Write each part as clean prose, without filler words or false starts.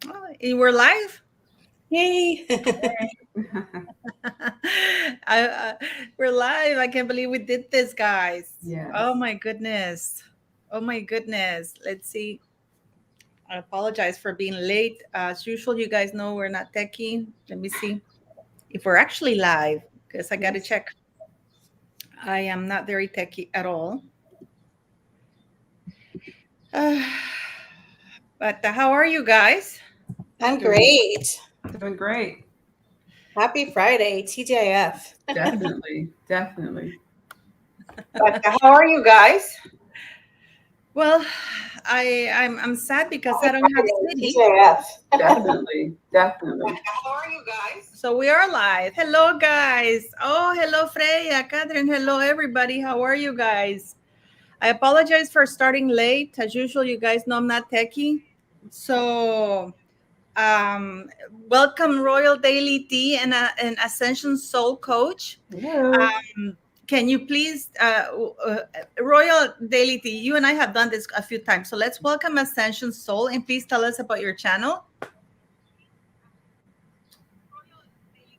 Oh, we're live. Yay! I, we're live. I can't believe we did this, guys. Oh Yes. my goodness. Oh my goodness. Let's see. I apologize for being late. As usual, you guys know we're not techie. Let me see if we're actually live because I got to Yes. check. I am not very techie at all. Uh, but how are you guys? I'm Doing great. doing great. Happy Friday, TGIF. Definitely. Definitely. But how are you guys? Well, I'm sad because Happy I don't have Friday, City. TGIF. Definitely. Definitely. How are you guys? So we are live. Hello, guys. Oh, hello, Freya, Catherine. Hello, everybody. How are you guys? I apologize for starting late. As usual, you guys know I'm not techie. So, um, welcome, Royal Daily Tea and an Ascension Soul Coach. Hello. Can you please, Royal Daily Tea, you and I have done this a few times. So let's welcome Ascension Soul and please tell us about your channel.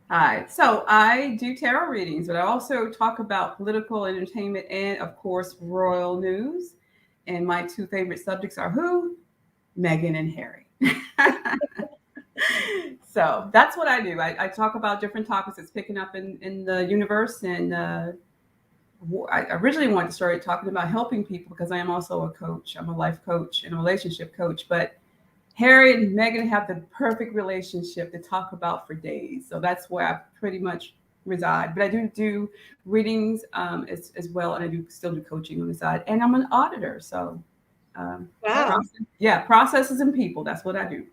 Hi. So I do tarot readings, but I also talk about political entertainment and, of course, royal news. And my two favorite subjects are who? Meghan and Harry. So that's what I do. I talk about different topics that's picking up in the universe. And I originally wanted to start talking about helping people because I am also a coach. I'm a life coach and a relationship coach. But Harry and Meghan have the perfect relationship to talk about for days. So that's where I pretty much reside. But I do readings as well, and I do still do coaching on the side. And I'm an auditor, so Wow. processes and people. That's what I do.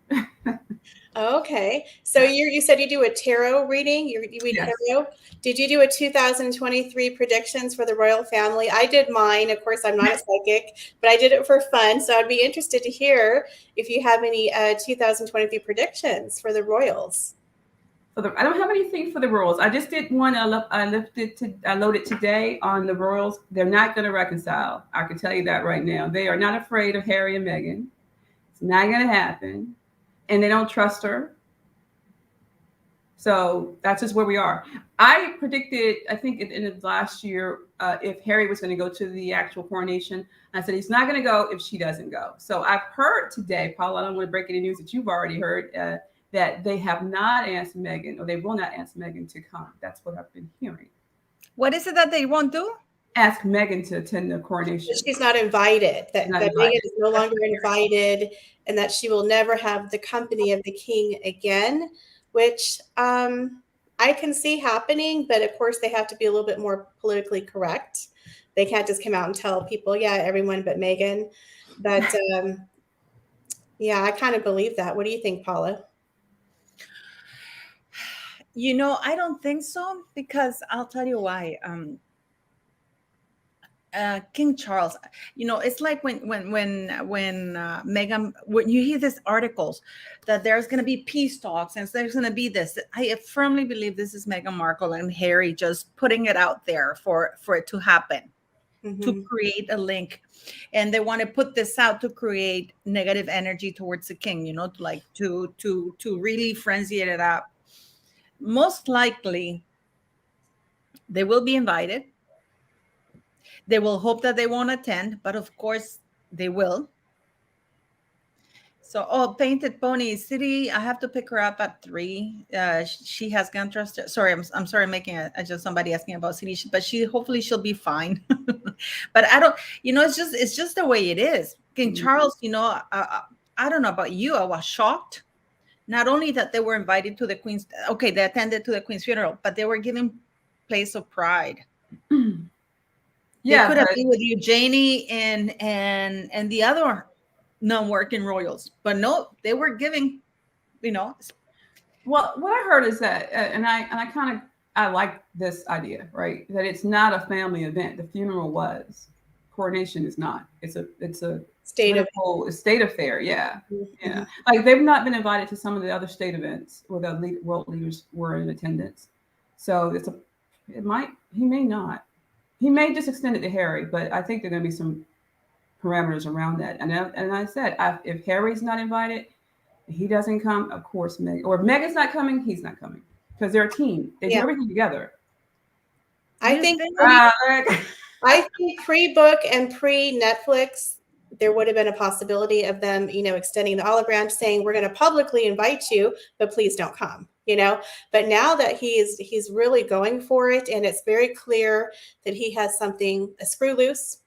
Okay. So Yeah. you said you do a tarot reading. You read Yes. tarot. Did you do a 2023 predictions for the royal family? I did mine. Of course, I'm not a psychic, but I did it for fun. So I'd be interested to hear if you have any 2023 predictions for the royals. I don't have anything for the royals. I just did one. I loaded today on the royals. They're not going to reconcile. I can tell you that right now. They are not afraid of Harry and Meghan. It's not going to happen, and they don't trust her. So that's just where we are. I predicted, I think, at the end of last year, if Harry was going to go to the actual coronation. I said he's not going to go if she doesn't go. So I've heard today, Paul, I don't want to break any news that you've already heard, that they have not asked Meghan, or they will not ask Meghan to come. That's what I've been hearing. What is it that they won't do? Ask Meghan to attend the coronation. She's not invited. She's not That Meghan invited. is no That's longer what I'm hearing. invited, and that she will never have the company of the king again, which I can see happening. But of course, they have to be a little bit more politically correct. They can't just come out and tell people, yeah, everyone but Meghan. But yeah, I kind of believe that. What do you think, Paula? I don't think so because I'll tell you why. King Charles, it's like when Meghan, when you hear these articles that there's going to be peace talks and there's going to be this. I firmly believe this is Meghan Markle and Harry just putting it out there for it to happen, to Hmm. create a link, and they want to put this out to create negative energy towards the king. To really frenzy it up. Most likely, they will be invited. They will hope that they won't attend, but of course they will. So, oh, Painted Pony City, I have to pick her up at 3. She has gone trust. Sorry, I'm sorry, making just somebody asking about City, but she hopefully she'll be fine. But I don't, it's just the way it is. King Mhm. Charles, I don't know about you, I was shocked. Not only that they were invited to the Queen's, okay, they attended to the Queen's funeral, but they were given place of pride. They Yeah, could have but been with Eugenie and the other non-working royals, but no, they were giving, you know, well, what I heard is that, and I kind of I like this idea, right? That it's not a family event. The funeral was, coronation is not. It's a State of. political state affair. Yeah, Mhm. yeah. Like they've not been invited to some of the other state events where the world leaders were in attendance. So it might he may not. He may just extend it to Harry, but I think there are going to be some parameters around that. And I said, if Harry's not invited, He doesn't come, of course, Meg, or if Megan's not coming, he's not coming because they're a team. They do everything together. I think pre-book and pre-Netflix, there would have been a possibility of them, extending the olive branch, saying we're going to publicly invite you, but please don't come. But now that he's really going for it, and it's very clear that he has a screw loose.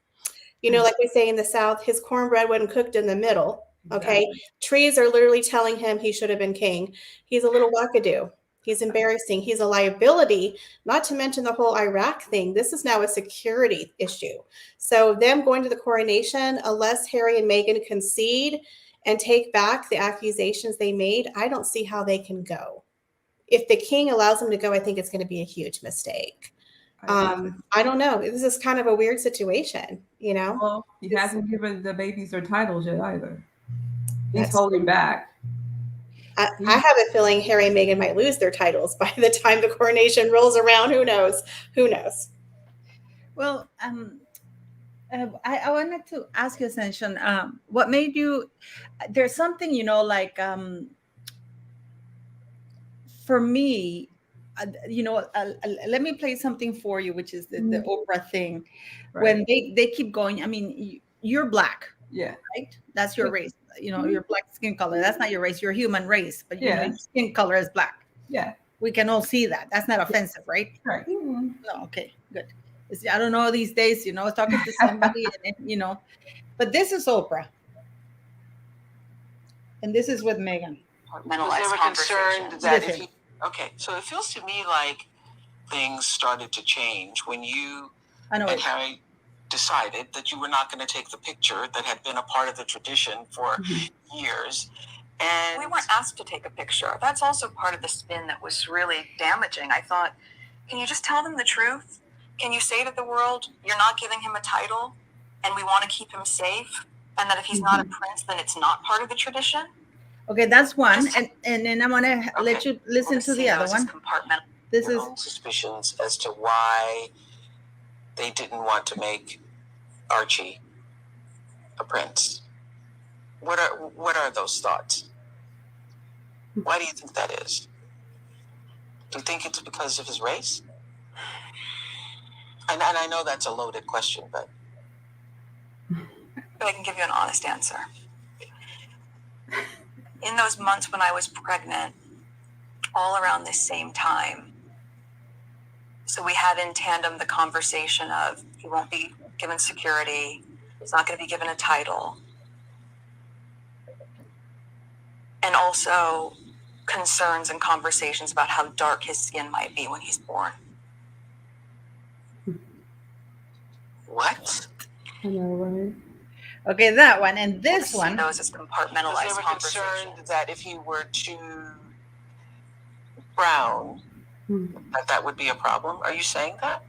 Like we say in the South, his cornbread wasn't cooked in the middle. Okay. Exactly. Trees are literally telling him he should have been king. He's a little wackadoo. He's embarrassing. He's a liability, not to mention the whole Iraq thing. This is now a security issue. So them going to the coronation, unless Harry and Meghan concede and take back the accusations they made, I don't see how they can go. If the king allows them to go, I think it's going to be a huge mistake. I don't know. This is kind of a weird situation, Well, he hasn't given the babies their titles yet either. He's holding back. I have a feeling Harry and Meghan might lose their titles by the time the coronation rolls around. Who knows? Well, I wanted to ask you, Ascension, what made you, there's something, for me, let me play something for you, which is the Oprah thing. Right. When they keep going, I mean, you're black. Yeah. Right? That's your race. Your black skin color. That's not your race. You're human race, but your skin color is black. Yeah. We can all see that. That's not offensive, right? Right. No, okay, good. I don't know these days, talking to somebody, and, but this is Oprah. And this is with Meghan. Was never concerned that if okay, so it feels to me like things started to change when you and Harry decided that you were not going to take the picture that had been a part of the tradition for years. And we weren't asked to take a picture. That's also part of the spin that was really damaging. I thought, can you just tell them the truth? Can you say to the world, you're not giving him a title and we want to keep him safe? And that if he's not a prince, then it's not part of the tradition? Okay, that's one. And then I want to let you listen to the other one. This is suspicions as to why they didn't want to make Archie a prince. What are those thoughts? Why do you think that is? Do you think it's because of his race? And I know that's a loaded question, but I can give you an honest answer. In those months when I was pregnant, all around this same time, so we had in tandem the conversation of he won't be given security, he's not going to be given a title, and also concerns and conversations about how dark his skin might be when he's born. What? I know, right? Okay, that one. And this one. Those as compartmentalized was never concerned that if he were too brown, that would be a problem. Are you saying that?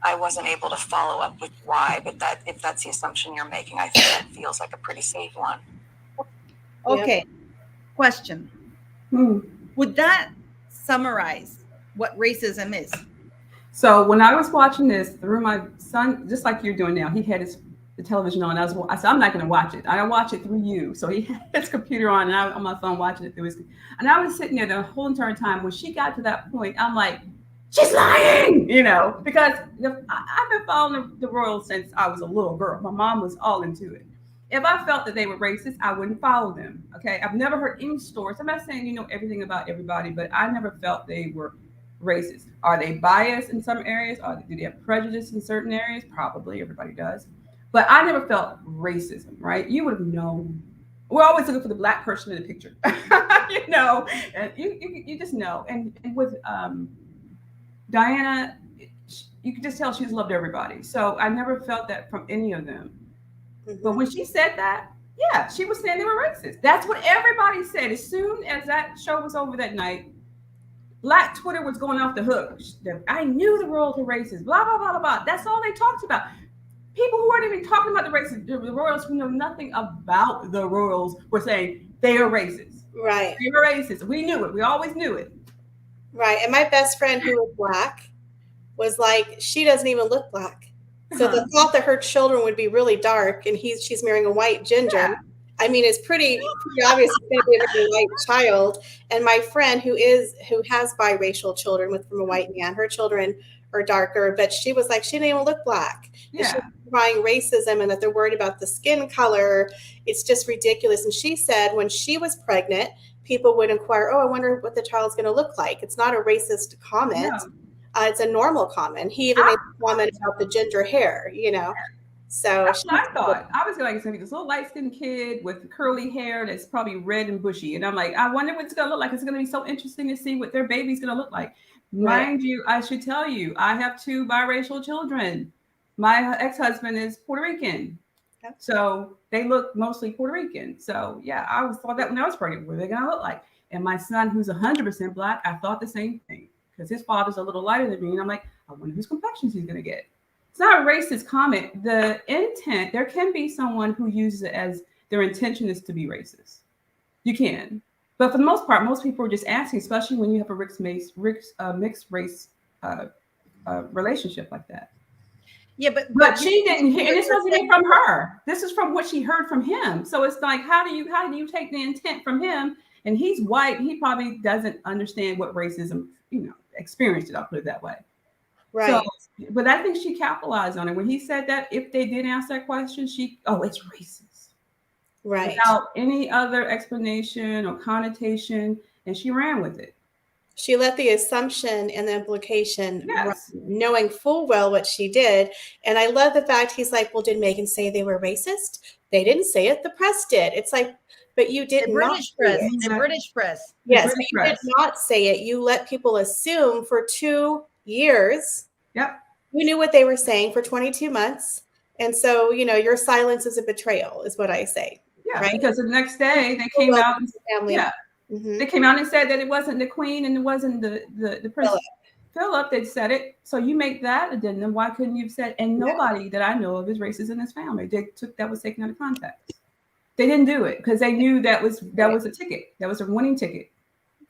I wasn't able to follow up with why, but that if that's the assumption you're making, I think that feels like a pretty safe one. Okay. Question. Would that summarize what racism is? So when I was watching this through my son, just like you're doing now, he had the television on. I said, I'm not going to watch it. I watch it through you. So he had his computer on, and I was on my phone watching it through his. And I was sitting there the whole entire time. When she got to that point, I'm like, she's lying, because I've been following the royals since I was a little girl. My mom was all into it. If I felt that they were racist, I wouldn't follow them. Okay, I've never heard any stories. I'm not saying you know everything about everybody, but I never felt they were racist. Are they biased in some areas? Do they have prejudice in certain areas? Probably, everybody does. But I never felt racism, right? You would have known. We're always looking for the black person in the picture, and you just know. And with Diana, you could just tell she's loved everybody. So I never felt that from any of them. But when she said that, yeah, she was saying they were racist. That's what everybody said. As soon as that show was over that night, Black Twitter was going off the hook. I knew the royals were racist, blah, blah, blah, blah, blah. That's all they talked about. People who weren't even talking about the royals who know nothing about the royals were saying they are racist. Right. They were racist. We knew it. We always knew it. Right. And my best friend who was black was like, she doesn't even look black. So the thought that her children would be really dark and she's marrying a white ginger, I mean, it's pretty obvious it's going to be a very white child. And my friend who has biracial children from a white man, her children are darker, but she was like, she didn't even look black. And she Yeah. was crying racism and that they're worried about the skin color. It's just ridiculous. And she said when she was pregnant, people would inquire, oh, I wonder what the child's going to look like. It's not a racist comment. No. It's a normal comment. He even made a comment about the ginger hair, you know. So That's what I thought. I was like, it's gonna be this little light-skinned kid with curly hair that's probably red and bushy. And I'm like, I wonder what it's gonna look like. It's gonna be so interesting to see what their baby's gonna look like. Right. Mind you, I should tell you, I have 2 biracial children. My ex-husband is Puerto Rican. Yep. So they look mostly Puerto Rican. So yeah, I always thought that when I was pregnant, what are they gonna look like? And my son, who's 100% black, I thought the same thing because his father's a little lighter than me. And I'm like, I wonder whose complexions he's gonna get. It's not a racist comment. The intent, there can be someone who uses it as their intention is to be racist. You can. But for the most part, most people are just asking, especially when you have a mixed race relationship like that. Yeah, but she didn't hear, and this wasn't even from her. This is from what she heard from him. So it's like, how do you take the intent from him? And he's white. He probably doesn't understand what racism, experienced it. I'll put it that way. Right. So, but I think she capitalized on it when he said that. If they did ask that question, it's racist, right, without any other explanation or connotation, and she ran with it. She let the assumption and the implication run, Yes. knowing full well what she did. And I love the fact he's like, well, did Meghan say they were racist? They didn't say it. The press did. It's like, but you did the not British say press. it. The British press. Yes, British but you press. did not say it. You let people assume for 2 years. Yep. You knew what they were saying for 22 months. And so, your silence is a betrayal, is what I say. Yeah, right? because the next day they came out and family. Yeah. Mm-hmm. They came out and said that it wasn't the Queen and it wasn't the Prince Philip that said it. So you make that addendum. Why couldn't you have said, and nobody that I know of is racist in this family? That was taken out of context. They didn't do it because they knew that was a ticket. That was a winning ticket.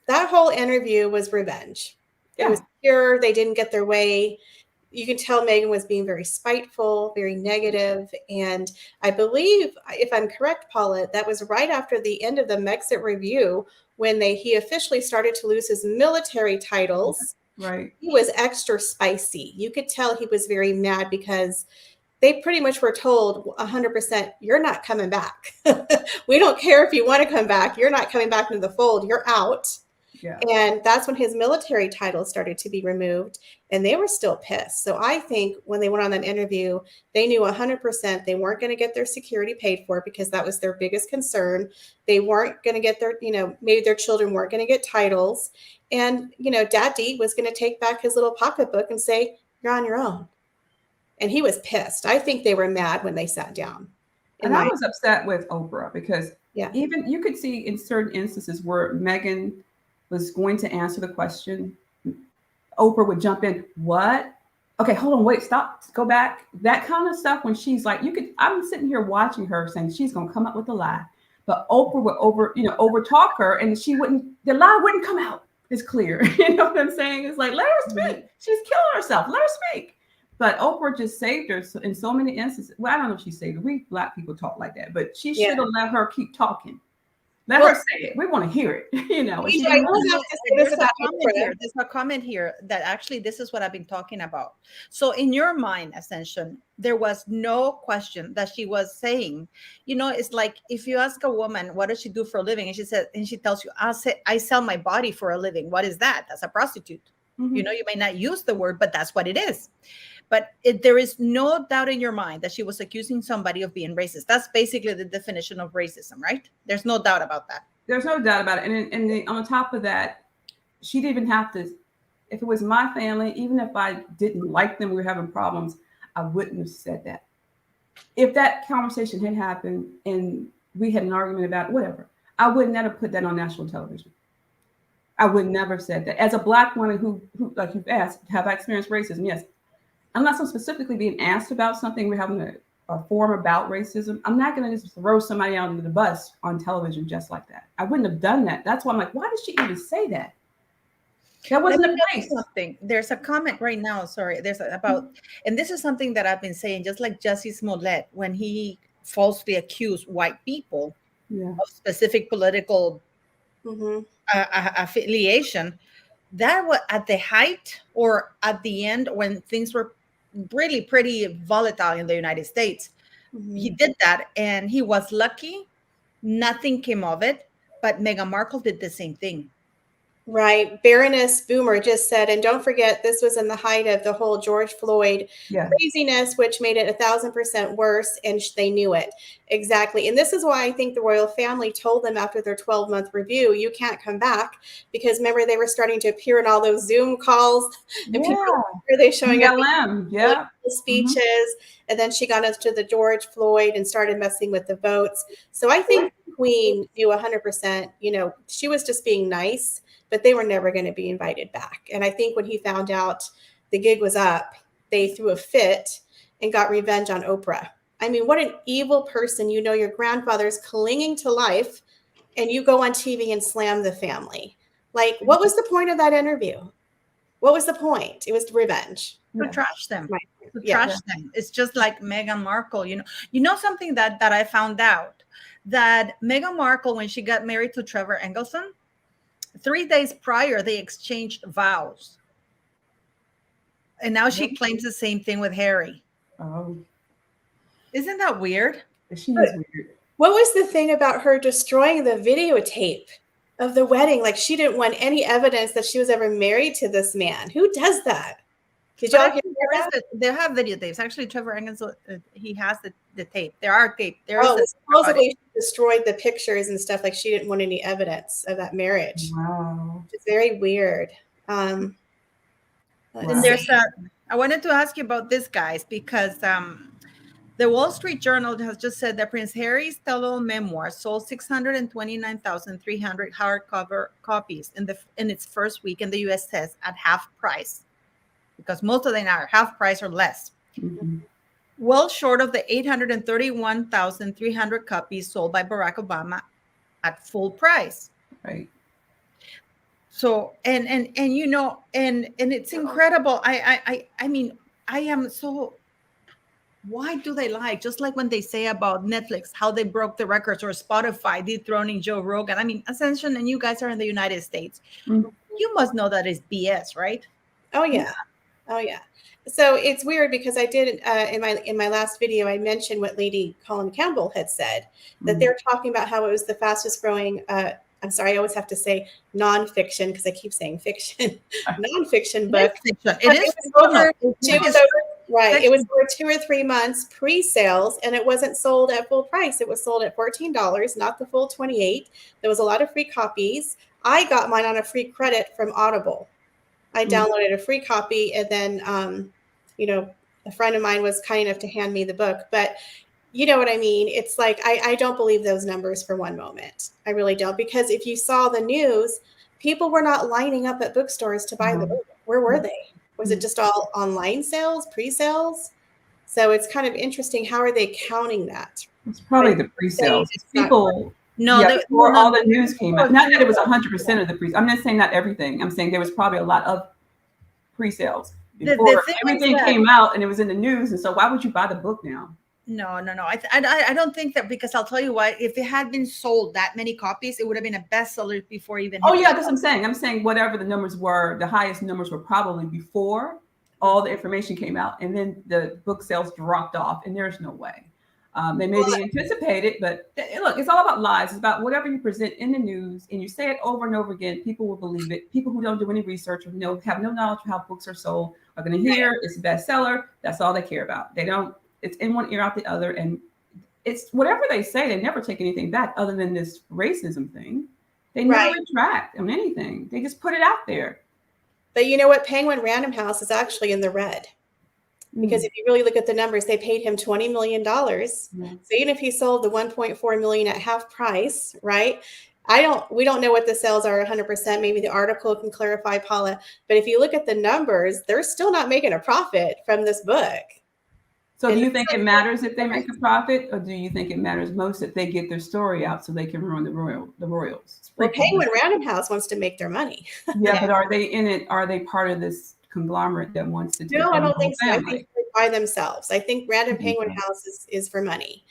That whole interview was revenge. Yeah. It was pure. They didn't get their way. You can tell Meghan was being very spiteful, very negative. And I believe, if I'm correct, Paula, that was right after the end of the Megxit review when he officially started to lose his military titles. Right. He was extra spicy. You could tell he was very mad because they pretty much were told 100%, you're not coming back. We don't care if you want to come back. You're not coming back into the fold. You're out. Yeah. And that's when his military titles started to be removed, and they were still pissed. So I think when they went on that interview, they knew 100% they weren't going to get their security paid for because that was their biggest concern. They weren't going to get their, maybe their children weren't going to get titles. And, Daddy was going to take back his little pocketbook and say, you're on your own. And he was pissed. I think they were mad when they sat down. And I was upset with Oprah because even you could see in certain instances where Meghan was going to answer the question, Oprah would jump in. What? Okay, hold on, wait, stop, go back. That kind of stuff when she's like, I'm sitting here watching her saying she's gonna come up with a lie. But Oprah would over talk her and the lie wouldn't come out. It's clear. You know what I'm saying? It's like, let her speak. She's killing herself. Let her speak. But Oprah just saved her in so many instances. Well, I don't know if she saved her. We Black people talk like that, but she should have let her keep talking. Let her say it. We want to hear it. There's a comment here that actually this is what I've been talking about. So in your mind, Ascension, there was no question that she was saying, it's like if you ask a woman, what does she do for a living? And she tells you, I sell my body for a living. What is that? That's a prostitute. Mm-hmm. You may not use the word, but that's what it is. But there is no doubt in your mind that she was accusing somebody of being racist. That's basically the definition of racism, right? There's no doubt about that. There's no doubt about it. And on top of that, she didn't even have to, if it was my family, even if I didn't like them, we were having problems, I wouldn't have said that. If that conversation had happened and we had an argument about it, whatever, I would never put that on national television. I would never have said that. As a Black woman who like you've asked, have I experienced racism? Yes. Unless I'm specifically being asked about something, we're having a forum about racism, I'm not going to just throw somebody out into the bus on television just like that. I wouldn't have done that. That's why I'm like, why did she even say that? That wasn't the place. Something. There's a comment right now. Sorry. And this is something that I've been saying, just like Jussie Smollett, when he falsely accused white people of specific political Mm-hmm. affiliation, that was at the height or at the end when things were really pretty volatile in the United States. Mm-hmm. He did that, and he was lucky. Nothing came of it, but Meghan Markle did the same thing. Right. Baroness Boomer just said, and don't forget, this was in the height of the whole George Floyd craziness, which made it 1,000% worse, and they knew it. Exactly. And this is why I think the royal family told them after their 12-month review, you can't come back, because remember, they were starting to appear in all those Zoom calls, and people were they showing up in speeches, and then she got us to the George Floyd and started messing with the votes. So I think the Queen knew 100%, she was just being nice, but they were never going to be invited back. And I think when he found out the gig was up, they threw a fit and got revenge on Oprah. I mean, what an evil person. Your grandfather's clinging to life, and you go on TV and slam the family. Like, what was the point of that interview? What was the point? It was revenge. To trash them. Trash them. It's just like Meghan Markle. You know something that I found out, that Meghan Markle, when she got married to Trevor Engelson, 3 days prior, they exchanged vows. And now she claims the same thing with Harry. Oh. Isn't that weird? She is weird. What was the thing about her destroying the videotape of the wedding? Like, she didn't want any evidence that she was ever married to this man. Who does that? Did y'all hear that? They have videotapes. Actually, Trevor Engelson, he has the tape. There are tape. Supposedly she destroyed the pictures and stuff. Like, she didn't want any evidence of that marriage. Wow. It's very weird. And I wanted to ask you about this, guys, because the Wall Street Journal has just said that Prince Harry's tell-all memoir sold 629,300 hardcover copies in its first week in the U.S. test at half price, because most of them are half price or less. Mm-hmm. Well short of the 831,300 copies sold by Barack Obama at full price. Right. So and it's incredible. I mean, I am so. Why do they lie? Just like when they say about Netflix, how they broke the records, or Spotify dethroning Joe Rogan. I mean, Ascension, and you guys are in the United States. Mm-hmm. You must know that is BS, right? Oh yeah. Oh yeah. So it's weird because I did in my last video, I mentioned what Lady Colin Campbell had said, that they're talking about how it was the fastest growing. I'm sorry, I always have to say nonfiction because I keep saying fiction. Nonfiction book. It was over 2 or 3 months pre-sales, and it wasn't sold at full price. It was sold at $14, not the full $28. There was a lot of free copies. I got mine on a free credit from Audible. I downloaded a free copy, and then, a friend of mine was kind enough to hand me the book. But you know what I mean? It's like, I don't believe those numbers for one moment. I really don't. Because if you saw the news, people were not lining up at bookstores to buy the book. Where were they? Was it just all online sales, pre-sales? So it's kind of interesting. How are they counting that? It's probably the pre-sales. People... before all the news came out. Not that it was 100% of the pre. I'm not saying not everything. I'm saying there was probably a lot of pre-sales before everything came out and it was in the news. And so why would you buy the book now? No. I don't think that, because I'll tell you why. If it had been sold that many copies, it would have been a bestseller before even. Oh yeah, that's what I'm saying. I'm saying whatever the numbers were, the highest numbers were probably before all the information came out, and then the book sales dropped off, and there's no way. They maybe anticipated, but look, it's all about lies. It's about whatever you present in the news, and you say it over and over again, people will believe it. People who don't do any research or have no knowledge of how books are sold are going to hear it's a bestseller. That's all they care about. They don't. It's in one ear out the other, and it's whatever they say. They never take anything back other than this racism thing. They never retract on anything. They just put it out there. But you know what? Penguin Random House is actually in the red. Because if you really look at the numbers, they paid him $20 million. So even if he sold the $1.4 million at half price, right? We don't know what the sales are 100%. Maybe the article can clarify, Paula. But if you look at the numbers, they're still not making a profit from this book. So do you think it matters if they make a profit, or do you think it matters most that they get their story out so they can ruin the royals? Well, Penguin Random House wants to make their money. But are they in it? Are they part of this conglomerate that wants to? No, I don't think so. I think they're by themselves. I think Random Penguin House is for money.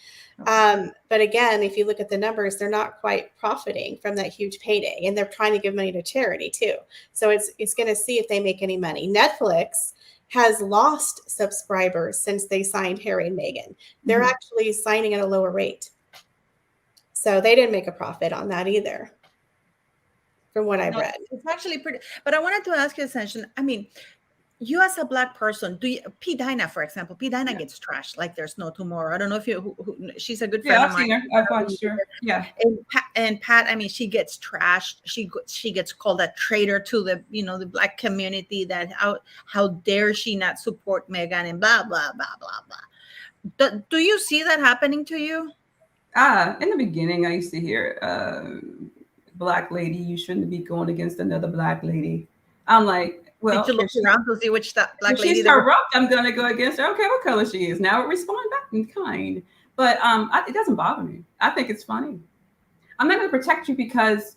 But again, if you look at the numbers, they're not quite profiting from that huge payday, and they're trying to give money to charity too. So it's going to see if they make any money. Netflix has lost subscribers since they signed Harry and Meghan. They're actually signing at a lower rate. So they didn't make a profit on that either, from what I've read. It's actually pretty. But I wanted to ask you, Ascension. I mean, you as a Black person, do you, P. Dinah, for example, P. Dinah gets trashed like there's no tomorrow. I don't know if you, she's a good friend of I've seen mine. her. I've watched her. Yeah. And Pat, I mean, she gets trashed. She gets called a traitor to the, the Black community. That how dare she not support Meghan and blah blah blah blah blah. Do you see that happening to you? In the beginning, I used to hear, Black lady, you shouldn't be going against another Black lady. I'm like, well, did you look around to see which Black lady? If she's corrupt, I'm gonna go against her. Okay, what color she is. Now respond back in kind. But it doesn't bother me. I think it's funny. I'm not gonna protect you because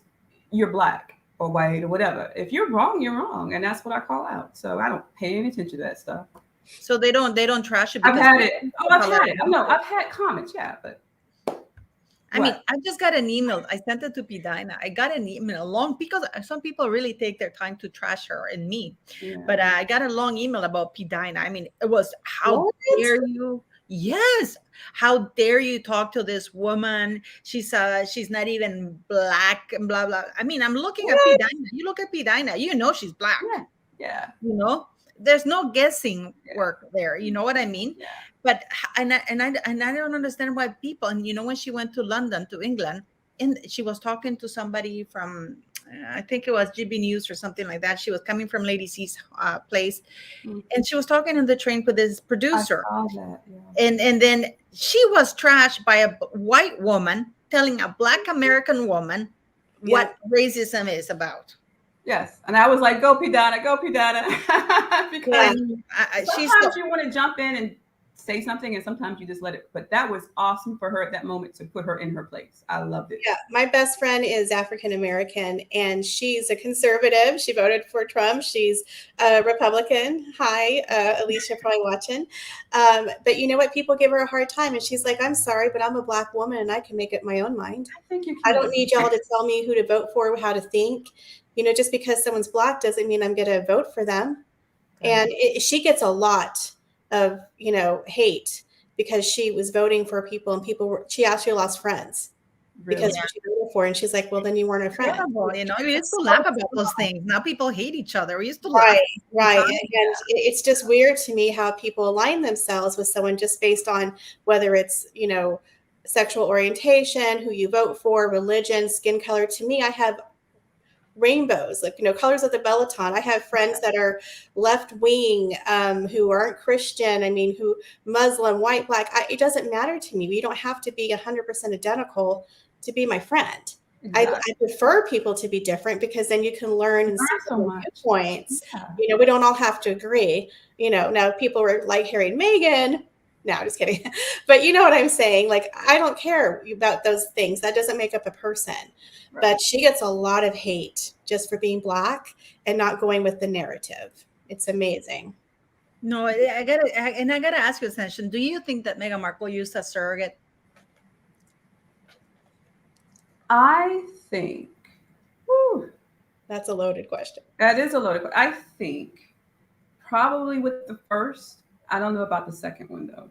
you're Black or white or whatever. If you're wrong, you're wrong, and that's what I call out. So I don't pay any attention to that stuff. So they don't trash it. I've had it. I've had it. No, I've had comments. Yeah, but. I mean, I just got an email. I sent it to P. Dinah. I got an email long because some people really take their time to trash her and me. Yeah. But I got a long email about P. Dinah. I mean, it was, how dare you? Yes. How dare you talk to this woman? She's not even Black and blah, blah. I mean, I'm looking at P. Dinah. You look at P. Dinah, you know she's Black. Yeah. You know, there's no guessing work there. You know what I mean? Yeah. But I don't understand why people, and when she went to London, to England, and she was talking to somebody from, I think it was GB News or something like that. She was coming from Lady C's place, and she was talking on the train with this producer. I saw that, and then she was trashed by a white woman telling a Black American woman what racism is about. Yes, and I was like, "Go P. Dinah, go P. Dinah," because sometimes you want to jump in and say something, and sometimes you just let it. But that was awesome for her at that moment to put her in her place. I loved it. Yeah, my best friend is African American, and she's a conservative. She voted for Trump. She's a Republican. Hi, Alicia, probably watching. But you know what? People give her a hard time, and she's like, "I'm sorry, but I'm a Black woman, and I can make up my own mind. I don't need y'all to tell me who to vote for, how to think. Just because someone's Black doesn't mean I'm going to vote for them." And she gets a lot of hate because she was voting for people, and she actually lost friends because she voted for, and she's like, well, then you weren't a friend. We used to laugh about those things. Now people hate each other. We used to laugh. Right. And it's just weird to me how people align themselves with someone just based on whether it's sexual orientation, who you vote for, religion, skin color. To me, I have rainbows, like colors of the Peloton. I have friends that are left wing, who aren't Christian. I mean, who Muslim, white, Black. It doesn't matter to me. We don't have to be 100% identical to be my friend. Exactly. I prefer people to be different because then you can learn and see some viewpoints. Yeah. We don't all have to agree. Now people are like Harry and Meghan. No, just kidding. But you know what I'm saying? Like, I don't care about those things. That doesn't make up a person. Right. But she gets a lot of hate just for being Black and not going with the narrative. It's amazing. No, I gotta ask you, Ascension. Do you think that Meghan Markle used a surrogate? I think. That's a loaded question. That is a loaded question. I think probably with the first. I don't know about the second one though.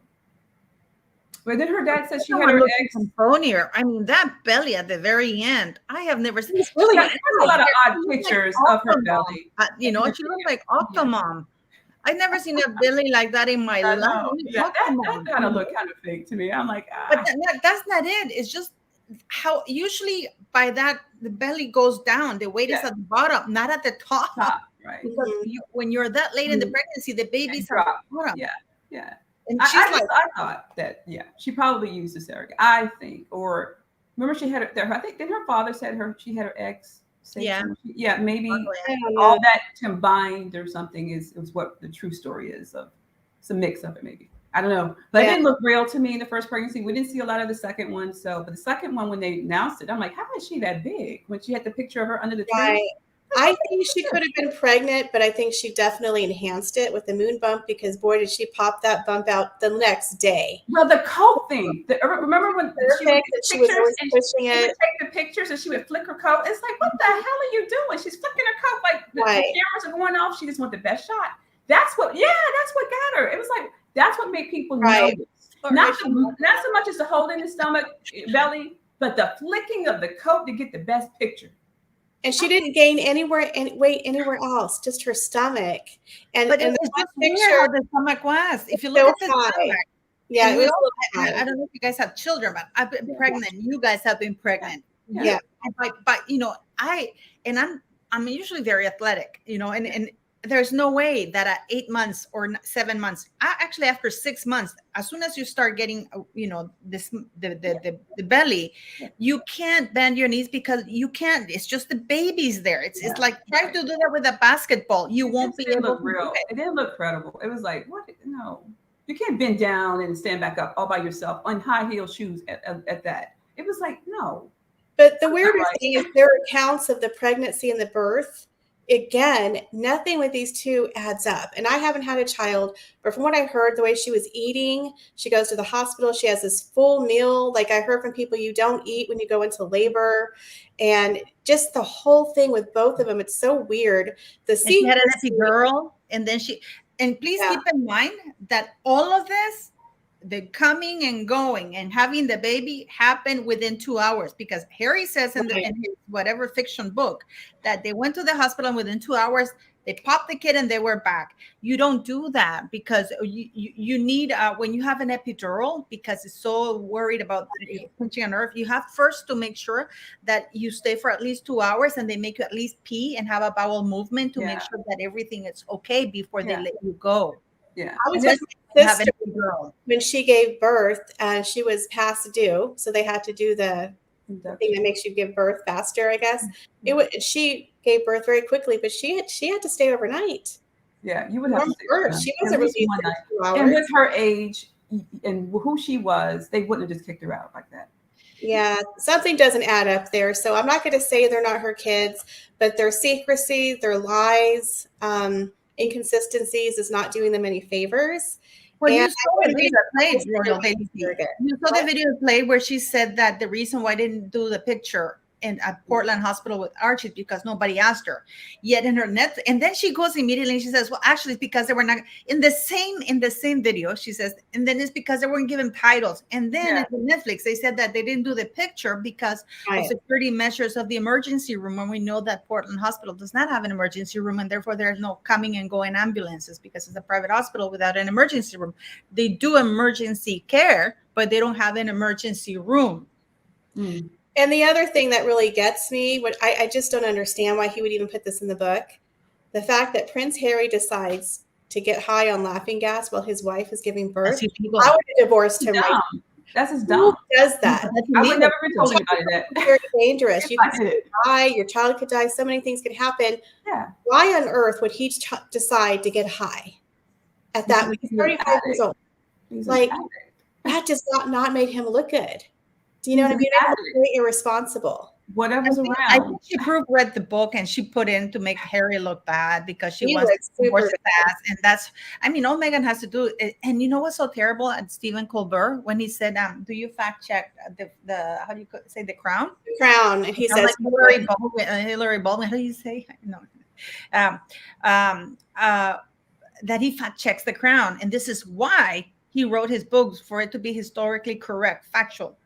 But then her dad said she had her eggs. Bonier. I mean, that belly at the very end. I have never seen. Really, there's a lot of odd pictures of her belly. She looked like Octomom. I've never seen a belly like that in my life. Yeah, that kind of looked kind of fake to me. I'm like, But that's not it. It's just how usually by that the belly goes down. The weight is at the bottom, not at the top. Right. Because when you're that late in the pregnancy, the baby's at the bottom. Yeah. And I thought that, she probably used a surrogate, I think. Or remember she had I think then her father said she had her eggs. Maybe all that combined or something is what the true story is of. It's a mix of it, maybe. I don't know. But it didn't look real to me in the first pregnancy. We didn't see a lot of the second one. But the second one, when they announced it, I'm like, how is she that big? When she had the picture of her under the tree. I think she could have been pregnant, but I think she definitely enhanced it with the moon bump because boy, did she pop that bump out the next day. Well, the coat thing. Remember when she would Perfect, that she was always pushing she would it. take the pictures and she would flick her coat. It's like, what the hell are you doing? She's flicking her coat like the Right. cameras are going off. She just want the best shot. That's what got her. It was like, that's what made people Right. notice. Not so much as the hole in the stomach, belly, but the flicking of the coat to get the best picture. And she didn't gain weight anywhere else, just her stomach. But And it's the just picture, weird how the stomach was. If you look so at the high. stomach, Yeah, and it we was all, a little high. I don't know if you guys have children, but I've been pregnant. You guys have been pregnant. Yeah. But you know, I'm usually very athletic, you know, and there's no way that at 8 months or 7 months, actually after 6 months, as soon as you start getting, you know, the belly, you can't bend your knees because you can't. It's just the baby's there. It's like try to do that with a basketball. You won't be able to real. do it. It didn't look credible. It was like, what? No, you can't bend down and stand back up all by yourself on high heel shoes at that. It was like, no. But the weirdest thing is there are accounts of the pregnancy and the birth. Again, nothing with these two adds up. And I haven't had a child, but from what I heard, the way she was eating, she goes to the hospital, she has this full meal. Like I heard from people, you don't eat when you go into labor. And just the whole thing with both of them, it's so weird. She had an epidural, and then and please keep in mind that all of this, the coming and going and having the baby happened within 2 hours, because Harry says in his whatever fiction book that they went to the hospital and within 2 hours they popped the kid and they were back. You don't do that because you need when you have an epidural, because it's so worried about pinching a nerve, you have first to make sure that you stay for at least 2 hours and they make you at least pee and have a bowel movement to make sure that everything is okay before they let you go. Yeah, I was with my sister when she gave birth, and she was past due, so they had to do the thing that makes you give birth faster, I guess. She gave birth very quickly, but she had to stay overnight. Yeah, you would have to stay overnight. She wasn't really 2 hours. And with her age and who she was, they wouldn't have just kicked her out like that. Yeah, something doesn't add up there. So I'm not going to say they're not her kids, but their secrecy, their lies, inconsistencies is not doing them any favors. Well, you saw the video played, you saw the video played where she said that the reason why they didn't do the picture in a Portland hospital with Archie is because nobody asked her. Yet in her net, and then she goes immediately and she says, well, actually it's because they were not in the same video. She says, and then it's because they weren't given titles. And then at Netflix, they said that they didn't do the picture because of security measures of the emergency room. And we know that Portland Hospital does not have an emergency room, and therefore there's no coming and going ambulances because it's a private hospital without an emergency room. They do emergency care, but they don't have an emergency room. And the other thing that really gets me, what I just don't understand why he would even put this in the book, the fact that Prince Harry decides to get high on laughing gas while his wife is giving birth. I would have divorced him. Right. That's just dumb. Who does that? I would never be told anybody that. Very dangerous. You could die. Your child could die. So many things could happen. Yeah. Why on earth would he decide to get high at that? He's 35 years old. Like that does not make him look good. Do you know what I mean? It's very irresponsable. Whatever's around. I think she read the book and she put in to make Harry look bad because she wants to divorce fast. And that's, I mean, all Meghan has to do. And you know what's so terrible at Stephen Colbert when he said, do you fact check the how do you say the Crown? The Crown. And he says, like Hillary Baldwin, how do you say? No. That he fact checks the Crown. And this is why he wrote his books, for it to be historically correct, factual.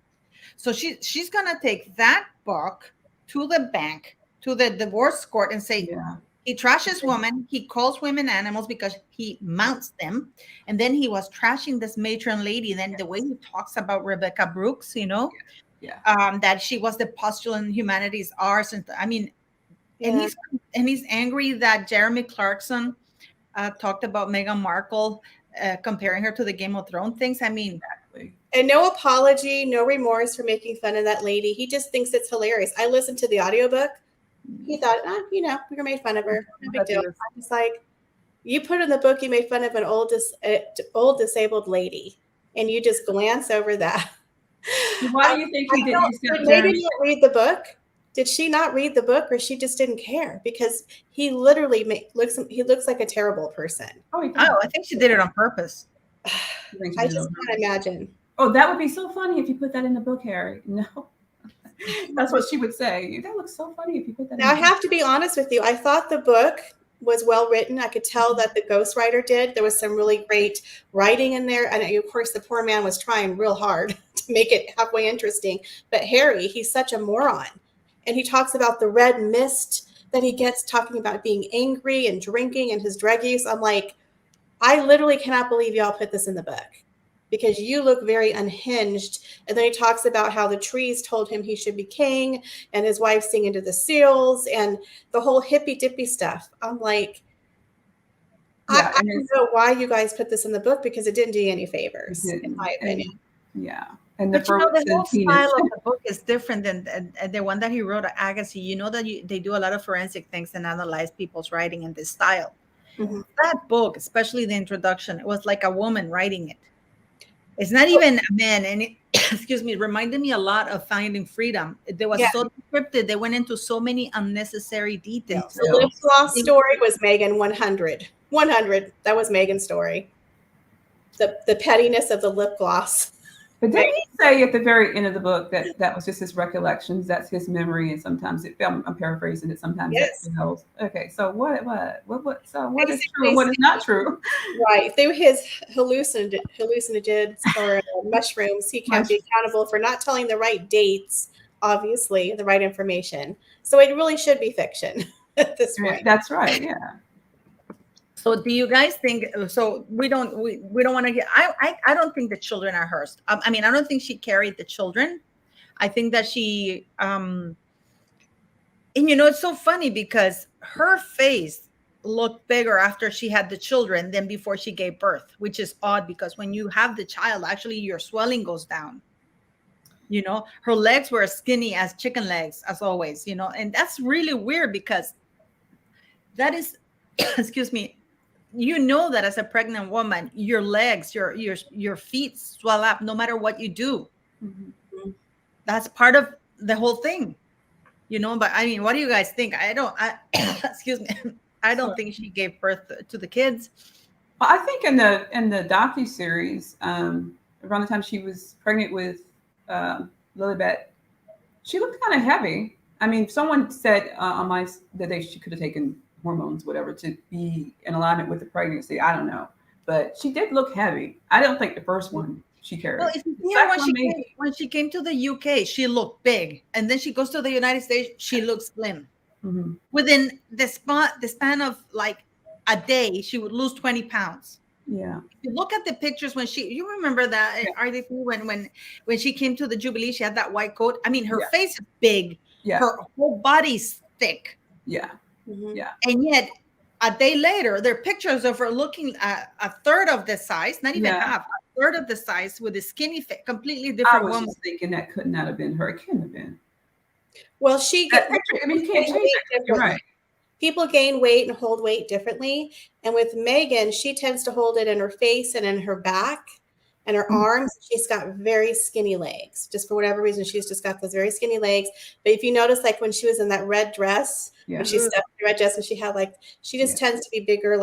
So she's going to take that book to the bank, to the divorce court and say, he trashes women. He calls women animals because he mounts them. And then he was trashing this matron lady. Then the way he talks about Rebecca Brooks, you know, that she was the postulant humanities ours. And I mean, and he's angry that Jeremy Clarkson talked about Meghan Markle, comparing her to the Game of Thrones things. I mean, and no apology, no remorse for making fun of that lady. He just thinks it's hilarious. I listened to the audiobook. He thought, we made fun of her. No big deal. I'm just like, you put in the book, you made fun of an old disabled lady, and you just glance over that. Why do you think he didn't? Maybe you read the book did she not read the book, or she just didn't care? Because he literally looks like a terrible person. Oh, I think she did it on purpose. I just can't imagine. Oh, that would be so funny if you put that in the book, Harry. No. That's what she would say. That looks so funny if you put that Now, in I the have to be honest with you. I thought the book was well written. I could tell that the ghostwriter did. There was some really great writing in there. And of course, the poor man was trying real hard to make it halfway interesting. But Harry, he's such a moron. And he talks about the red mist that he gets, talking about being angry and drinking and his drug use. I'm like, I literally cannot believe y'all put this in the book, because you look very unhinged. And then he talks about how the trees told him he should be king, and his wife singing to the seals, and the whole hippy dippy stuff. I'm like, Yeah, I don't know why you guys put this in the book, because it didn't do you any favors, in my opinion. Yeah. And the But you know, the whole penis. style of the book is different than the one that he wrote, Agassi. You know that they do a lot of forensic things and analyze people's writing in this style. Mhm. That book, especially the introduction, it was like a woman writing it. It's not even a man. And it, excuse me, it reminded me a lot of Finding Freedom. They was so descriptive. They went into so many unnecessary details. The lip gloss story was Meghan 100. 100. That was Meghan's story. The pettiness of the lip gloss. But didn't he say at the very end of the book that that was just his recollections, that's his memory, and sometimes I'm paraphrasing it. Sometimes that's okay. So what? So what is true and what is not true? Right. They were his hallucinogens or mushrooms. He can't be accountable for not telling the right dates, obviously, the right information. So it really should be fiction at this point. That's right. Yeah. So do you guys think, so we don't want to get, I don't think the children are hers. I mean, I don't think she carried the children. I think that she, and you know, it's so funny because her face looked bigger after she had the children than before she gave birth, which is odd because when you have the child, actually your swelling goes down. You know, her legs were as skinny as chicken legs, as always, you know, and that's really weird because that is, excuse me, you know that as a pregnant woman, your legs, your feet swell up no matter what you do. Mm-hmm. That's part of the whole thing, you know. But I mean, what do you guys think? Excuse me, I don't think she gave birth to the kids. Well, I think in the docu-series, around the time she was pregnant with Lilibet, she looked kind of heavy. I mean, someone said on that she could have taken hormones, whatever, to be in alignment with the pregnancy. I don't know, but she did look heavy. I don't think the first one she carried. Well, if you see her when she came to the UK, she looked big, and then she goes to the United States, she looks slim. Mm-hmm. Within the span of like a day, she would lose 20 pounds. Yeah. If you look at the pictures you remember that RDP when she came to the Jubilee, she had that white coat. I mean, her face is big. Yeah. Her whole body's thick. Yeah. Mm-hmm. Yeah. And yet a day later, there are pictures of her looking at a third of the size, not even half, a third of the size with a skinny fit, completely different woman. I was just thinking that could not have been her. It couldn't have been. Well, you can't change it. You're right. People gain weight and hold weight differently. And with Meghan, she tends to hold it in her face and in her back and her arms. She's got very skinny legs. Just for whatever reason, she's just got those very skinny legs. But if you notice, like when she was in that red dress, when she stepped in the red dress, and she had she just tends to be bigger,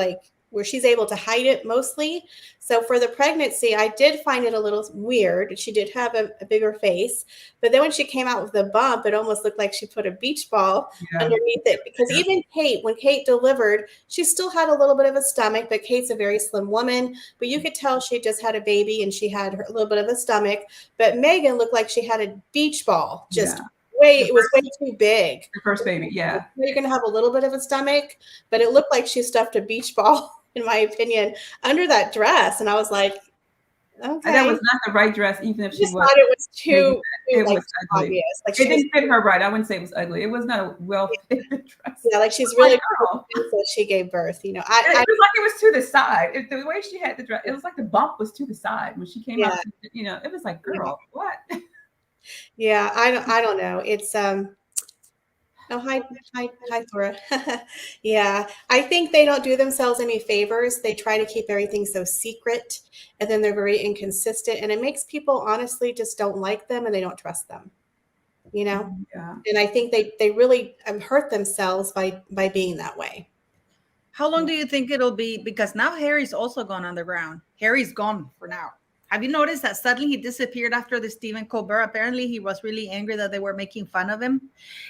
where she's able to hide it mostly. So for the pregnancy, I did find it a little weird. She did have a bigger face, but then when she came out with the bump, it almost looked like she put a beach ball underneath it. Because even Kate, when Kate delivered, she still had a little bit of a stomach, but Kate's a very slim woman. But you could tell she just had a baby and she had a little bit of a stomach. But Meghan looked like she had a beach ball, it was way too big. Her first baby, You're going to have a little bit of a stomach, but it looked like she stuffed a beach ball, in my opinion, under that dress. And I was like, okay. And that was not the right dress, even if she thought it was too it was obvious. It didn't fit her right. I wouldn't say it was ugly. It was not a well-fitted dress. Yeah, she's really cool since she gave birth. You know, it was like it was to the side. The way she had the dress, it was like the bump was to the side when she came out. You know, it was like, girl, what? Yeah, I don't know. It's oh, hi Thora. Yeah, I think they don't do themselves any favors. They try to keep everything so secret, and then they're very inconsistent, and it makes people honestly just don't like them and they don't trust them. you know? Yeah. And I think they really hurt themselves by being that way. How long do you think it'll be? Because now Harry's also gone underground. Harry's gone for now. Have you noticed that suddenly he disappeared after the Stephen Colbert? Apparently, he was really angry that they were making fun of him.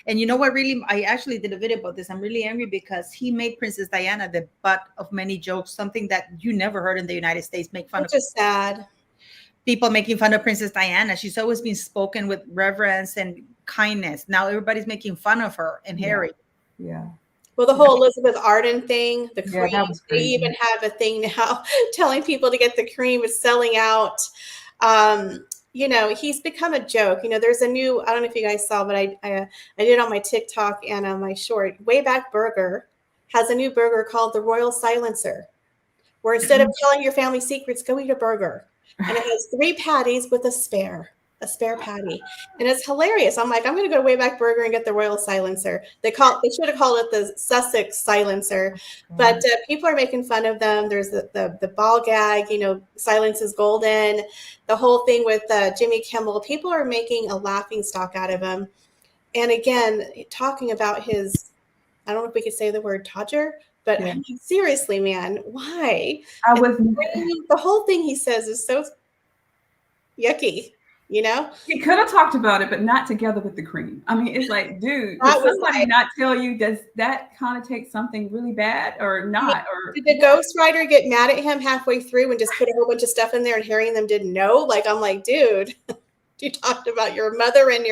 And you know what? Really, I actually did a video about this. I'm really angry because he made Princess Diana the butt of many jokes, something that you never heard in the United States make fun It's of. just sad. People making fun of Princess Diana. She's always been spoken with reverence and kindness. Now everybody's making fun of her and Harry. Yeah. Well, the whole Elizabeth Arden thing, the Yeah, cream, that was they crazy. even have a thing now telling people to get the cream is selling out. You know, he's become a joke. You know, there's a new, I don't know if you guys saw, but I did on my TikTok and on my short. Wayback Burger has a new burger called the Royal Silencer, where instead of telling your family secrets, go eat a burger. And it has 3 patties with a spare patty. And it's hilarious. I'm like, I'm going to go to Wayback Burger and get the Royal Silencer. They should have called it the Sussex Silencer, but people are making fun of them. There's the ball gag, you know, silence is golden. The whole thing with Jimmy Kimmel, people are making a laughing stock out of him. And again, talking about his, I don't know if we could say the word Todger, but I mean, seriously, man, why? The whole thing he says is so yucky, you know? He could have talked about it, but not together with the cream. I mean, it's like, dude, That did was somebody like- not tell you, does that connotate something really bad or not? Or Did the ghostwriter get mad at him halfway through and just put a whole bunch of stuff in there and Harry and them didn't know? Like, I'm like, dude, you talked about your mother and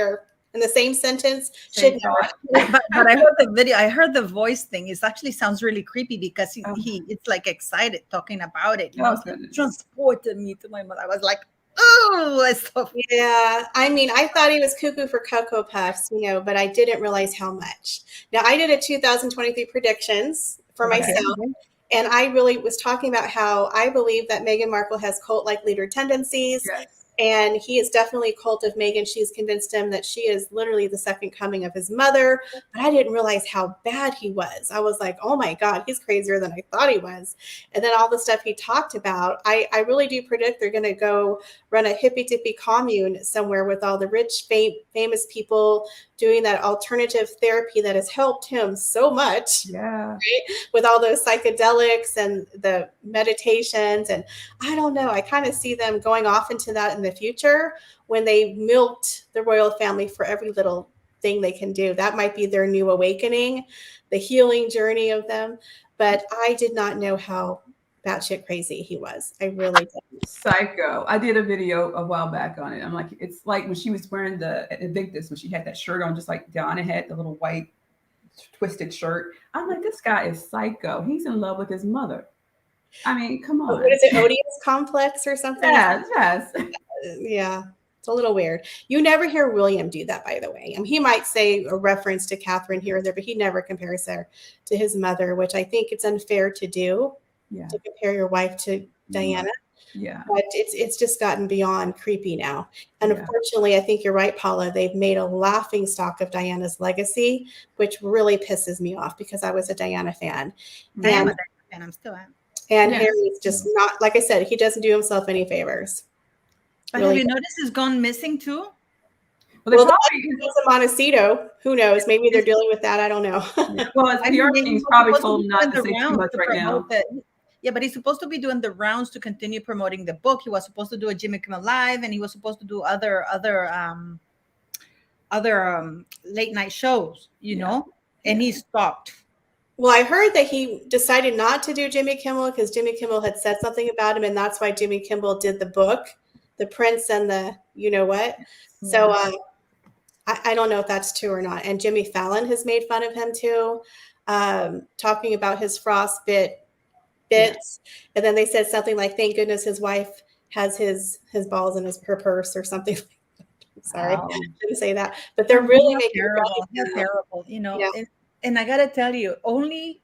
in the same sentence. Same Should thought. But I heard the video. I heard the voice thing. It actually sounds really creepy because he it's like excited talking about it. You know, it's like, transported me to my mother. I was like, oh, I stopped. Yeah, I mean, I thought he was cuckoo for Cocoa Puffs, you know, but I didn't realize how much. Now, I did a 2023 predictions for myself, and I really was talking about how I believe that Meghan Markle has cult-like leader tendencies. Yes. And he is definitely a cult of Meghan. She's convinced him that she is literally the second coming of his mother. But I didn't realize how bad he was. I was like, oh my God, he's crazier than I thought he was. And then all the stuff he talked about, I really do predict they're going to go run a hippy-dippy commune somewhere with all the rich, famous people doing that alternative therapy that has helped him so much. Yeah. Right? With all those psychedelics and the meditations. And I don't know, I kind of see them going off into that in the future when they milked the royal family for every little thing they can do. That might be their new awakening, the healing journey of them. But I did not know how batshit crazy he was. I really didn't. Psycho. I did a video a while back on it. I'm like, it's like when she was wearing the Invictus, when she had that shirt on, just like Diana had the little white twisted shirt. I'm like, this guy is psycho. He's in love with his mother. I mean, come on. What is it, Oedipus complex or something? Yes. Yeah, it's a little weird. You never hear William do that, by the way. He might say a reference to Catherine here or there, but he never compares her to his mother, which I think it's unfair to do, to compare your wife to Diana. Yeah. But it's just gotten beyond creepy now. And unfortunately, I think you're right, Paula. They've made a laughing stock of Diana's legacy, which really pisses me off because I was a Diana fan. And I'm still am. And Harry's just not, like I said, he doesn't do himself any favors. But have you noticed he's gone missing too? Well, it's a Montecito. Who knows? Maybe they're dealing with that. I don't know. Well, his PR team's probably told him not to say too much right now. Yeah, but he's supposed to be doing the rounds to continue promoting the book. He was supposed to do a Jimmy Kimmel Live, and he was supposed to do other late night shows, you know, and he stopped. Well, I heard that he decided not to do Jimmy Kimmel because Jimmy Kimmel had said something about him, and that's why Jimmy Kimmel did the book, The Prince and the you know what. So I don't know if that's true or not. And Jimmy Fallon has made fun of him too, talking about his frostbite bits. And then they said something like, thank goodness his wife has his balls in her purse or something like that. Sorry, I didn't say that. But they're really making terrible. They're terrible, you know. And I gotta tell you, only,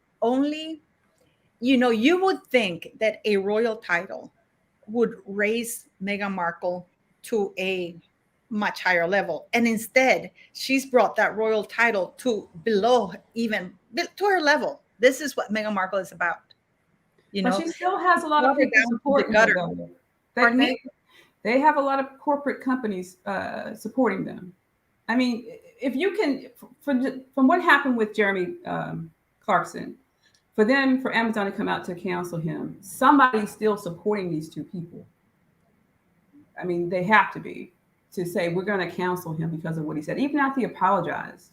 you know, you would think that a royal title would raise Meghan Markle to a much higher level. And instead, she's brought that royal title to below, even to her level. This is what Meghan Markle is about. You know, but she still has a lot of people supporting her. They have a lot of corporate companies supporting them. I mean, if you can, from what happened with Jeremy Clarkson, for Amazon to come out to cancel him, somebody's still supporting these two people. I mean, they have to be, to say we're going to cancel him because of what he said, even after he apologized.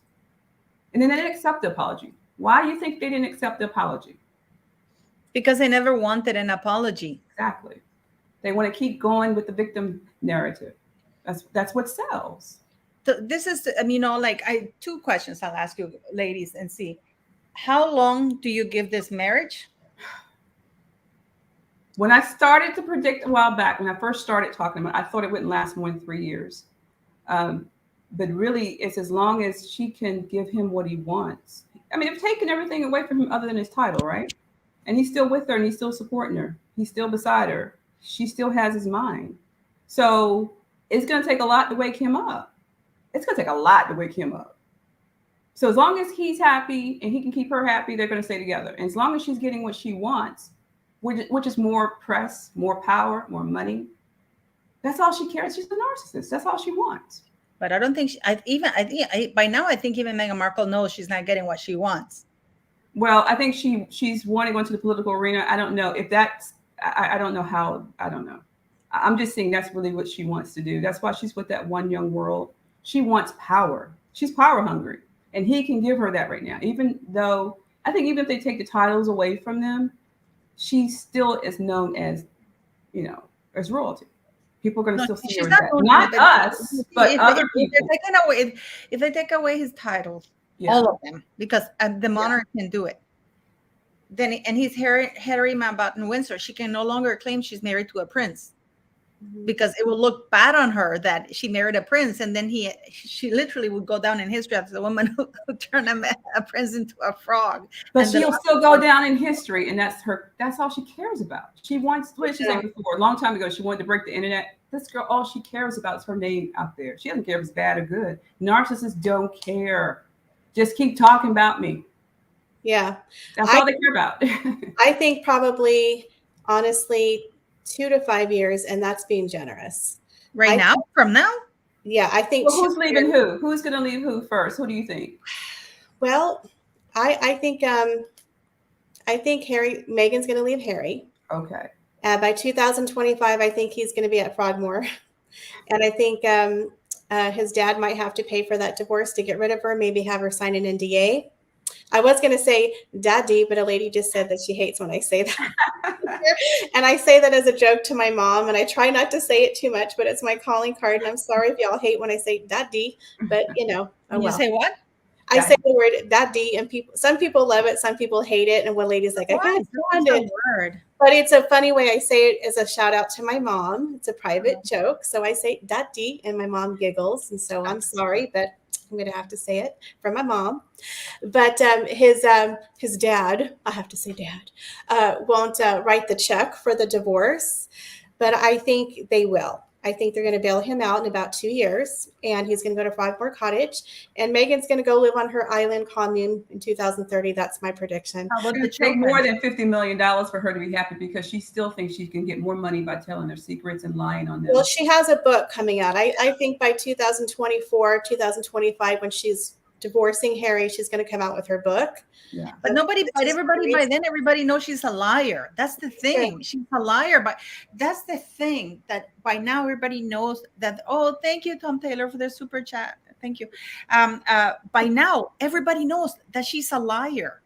And then they didn't accept the apology. Why do you think they didn't accept the apology? Because they never wanted an apology. Exactly. They want to keep going with the victim narrative. That's what sells. So this is, two questions I'll ask you, ladies, and see. How long do you give this marriage? When I started to predict a while back, when I first started talking about it, I thought it wouldn't last more than 3 years. But really, it's as long as she can give him what he wants. I mean, they've taken everything away from him other than his title, right? And he's still with her and he's still supporting her. He's still beside her. She still has his mind. So it's going to take a lot to wake him up. It's going to take a lot to wake him up. So as long as he's happy and he can keep her happy, they're going to stay together. And as long as she's getting what she wants, which is more press, more power, more money, that's all she cares. She's a narcissist. That's all she wants. But I don't think by now I think even Meghan Markle knows she's not getting what she wants. Well, I think she's wanting to go into the political arena. I don't know if that's. I don't know how. I don't know. I'm just saying that's really what she wants to do. That's why she's with that one young world. She wants power. She's power hungry, and he can give her that right now. Even though I think even if they take the titles away from them, she still is known as, as royalty. People are going to still see her as that. Not us, but other people. If they take away his titles, all of them, because the monarch can do it. And he's Harry Mountbatten Windsor. She can no longer claim she's married to a prince, because it will look bad on her that she married a prince, and then she literally would go down in history as the woman who turned a prince into a frog. But she'll still go down in history, and that's all she cares about. She wants, what did she say before? A long time ago, she wanted to break the internet. This girl, all she cares about is her name out there. She doesn't care if it's bad or good. Narcissists don't care. Just keep talking about me. Yeah. That's all they care about. I think probably, honestly, 2 to 5 years, and that's being generous. From now? Yeah, I think. Well, who's leaving who? Who's going to leave who first? Who do you think? Well, I think Meghan's going to leave Harry. Okay. By 2025, I think he's going to be at Frogmore. And I think his dad might have to pay for that divorce to get rid of her, maybe have her sign an NDA. I was going to say daddy, but a lady just said that she hates when I say that. And I say that as a joke to my mom, and I try not to say it too much, but it's my calling card. And I'm sorry if y'all hate when I say daddy, but You say what? I say the word daddy, and some people love it, some people hate it. And one lady's like, I can't stand it. Word. But it's a funny way I say it as a shout out to my mom. It's a private joke. So I say daddy, and my mom giggles. And so I'm sorry, but I'm going to have to say it for my mom. But his dad, I have to say dad, won't write the check for the divorce. But I think they will. I think they're going to bail him out in about 2 years, and he's going to go to Frogmore Cottage, and Meghan's going to go live on her island commune in 2030. That's my prediction. It's going to take more than $50 million for her to be happy, because she still thinks she can get more money by telling her secrets and lying on them. Well, she has a book coming out. I think by 2024, 2025, when she's divorcing Harry, she's going to come out with her book. Yeah. But everybody knows she's a liar. That's the thing. She's a liar. But that's the thing, that by now everybody knows that. Oh, thank you, Tom Taylor, for the super chat. Thank you. By now, everybody knows that she's a liar.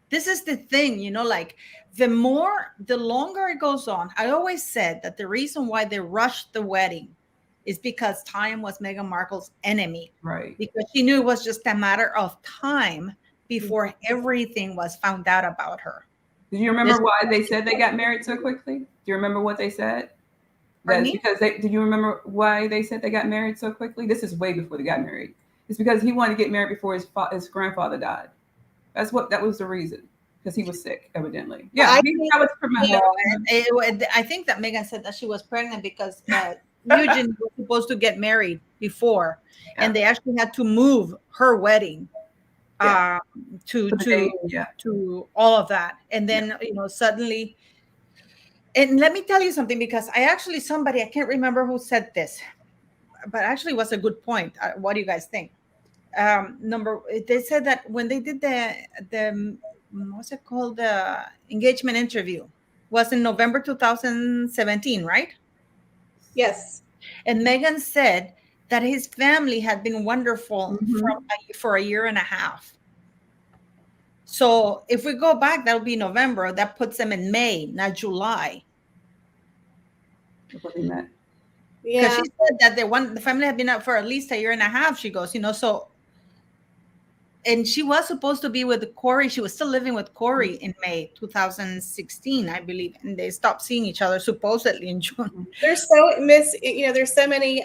This is the thing, the longer it goes on. I always said that the reason why they rushed the wedding is because time was Meghan Markle's enemy. Right. Because she knew it was just a matter of time before everything was found out about her. Do you remember why they said they got married so quickly? Do you remember what they said? That's because do you remember why they said they got married so quickly? This is way before they got married. It's because he wanted to get married before his grandfather died. That was the reason. Because he was sick, evidently. Yeah, I think that Meghan said that she was pregnant because Eugene was supposed to get married before, and they actually had to move her wedding to all of that. And then suddenly, and let me tell you something, because I can't remember who said this. but actually was a good point. What do you guys think? They said that when they did the what's it called, the engagement interview was in November 2017, right? Yes. And Meghan said that his family had been wonderful Mhm. for a year and a half. So if we go back, that'll be November. That puts them in May, not July. That's what they meant. Because Yeah. she said that the family had been out for at least a year and a half. She goes, so, and she was supposed to be with Corey. She was still living with Corey in May 2016, I believe, and they stopped seeing each other supposedly in June. There's there's so many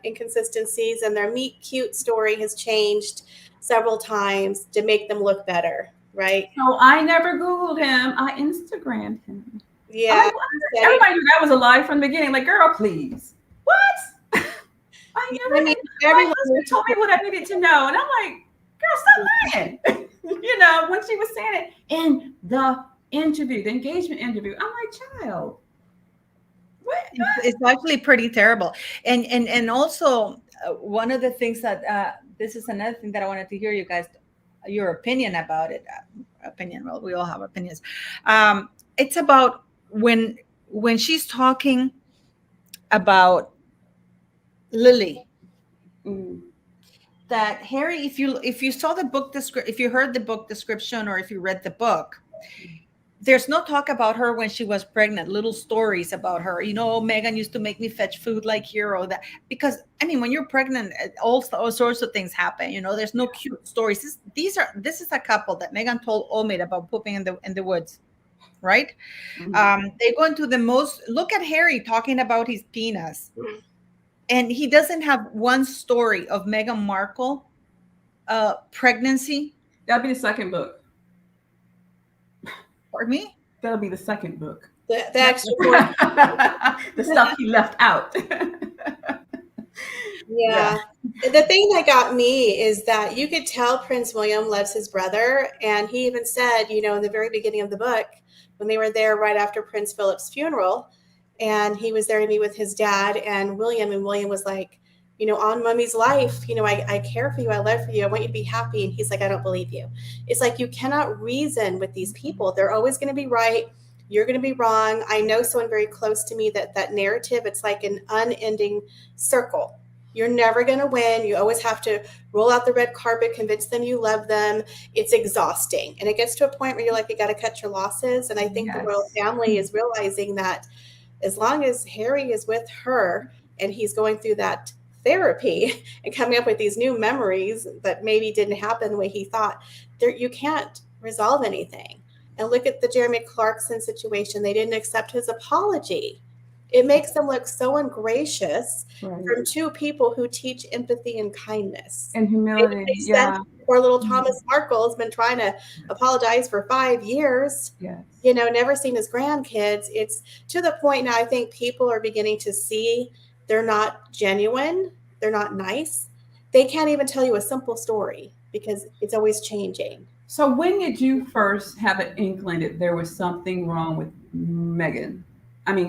inconsistencies, and their meet cute story has changed several times to make them look better, right? So I never Googled him. I Instagrammed him. Yeah. Everybody knew that was a lie from the beginning. Like, girl, please. What? I never. My husband told me what I needed to know, and I'm like, girl, stop lying. When she was saying it in the interview, the engagement interview, I'm like, child. What? It's actually pretty terrible. And also one of the things that this is another thing that I wanted to hear your opinion about it. Well, we all have opinions. It's about when she's talking about Lily. That Harry, if you saw the book if you heard the book description, or if you read the book, there's no talk about her when she was pregnant, little stories about her. Meghan used to make me fetch food like here or that. Because, when you're pregnant, all sorts of things happen. There's no cute stories. This is a couple that Meghan told Omid about pooping in the woods, right? Mm-hmm. They go into look at Harry talking about his penis. And he doesn't have one story of Meghan Markle pregnancy. That'll be the second book. For me? That'll be the second book. The extra the stuff he left out. Yeah. The thing that got me is that you could tell Prince William loves his brother. And he even said, in the very beginning of the book, when they were there right after Prince Philip's funeral, and he was there to meet with his dad and William was like, on Mummy's life, I care for you. I love for you. I want you to be happy. And he's like, I don't believe you. It's like, you cannot reason with these people. They're always going to be right. You're going to be wrong. I know someone very close to me that narrative, it's like an unending circle. You're never going to win. You always have to roll out the red carpet, convince them you love them. It's exhausting. And it gets to a point where you're like, you got to cut your losses. And I think the royal family is realizing that as long as Harry is with her and he's going through that therapy and coming up with these new memories that maybe didn't happen the way he thought, you can't resolve anything. And look at the Jeremy Clarkson situation. They didn't accept his apology. It makes them look so ungracious from two people who teach empathy and kindness. And humility. Yeah. Poor little Thomas Markle has been trying to apologize for 5 years. Yes. Never seen his grandkids. It's to the point now I think people are beginning to see they're not genuine. They're not nice. They can't even tell you a simple story because it's always changing. So when did you first have an inkling that there was something wrong with Meghan?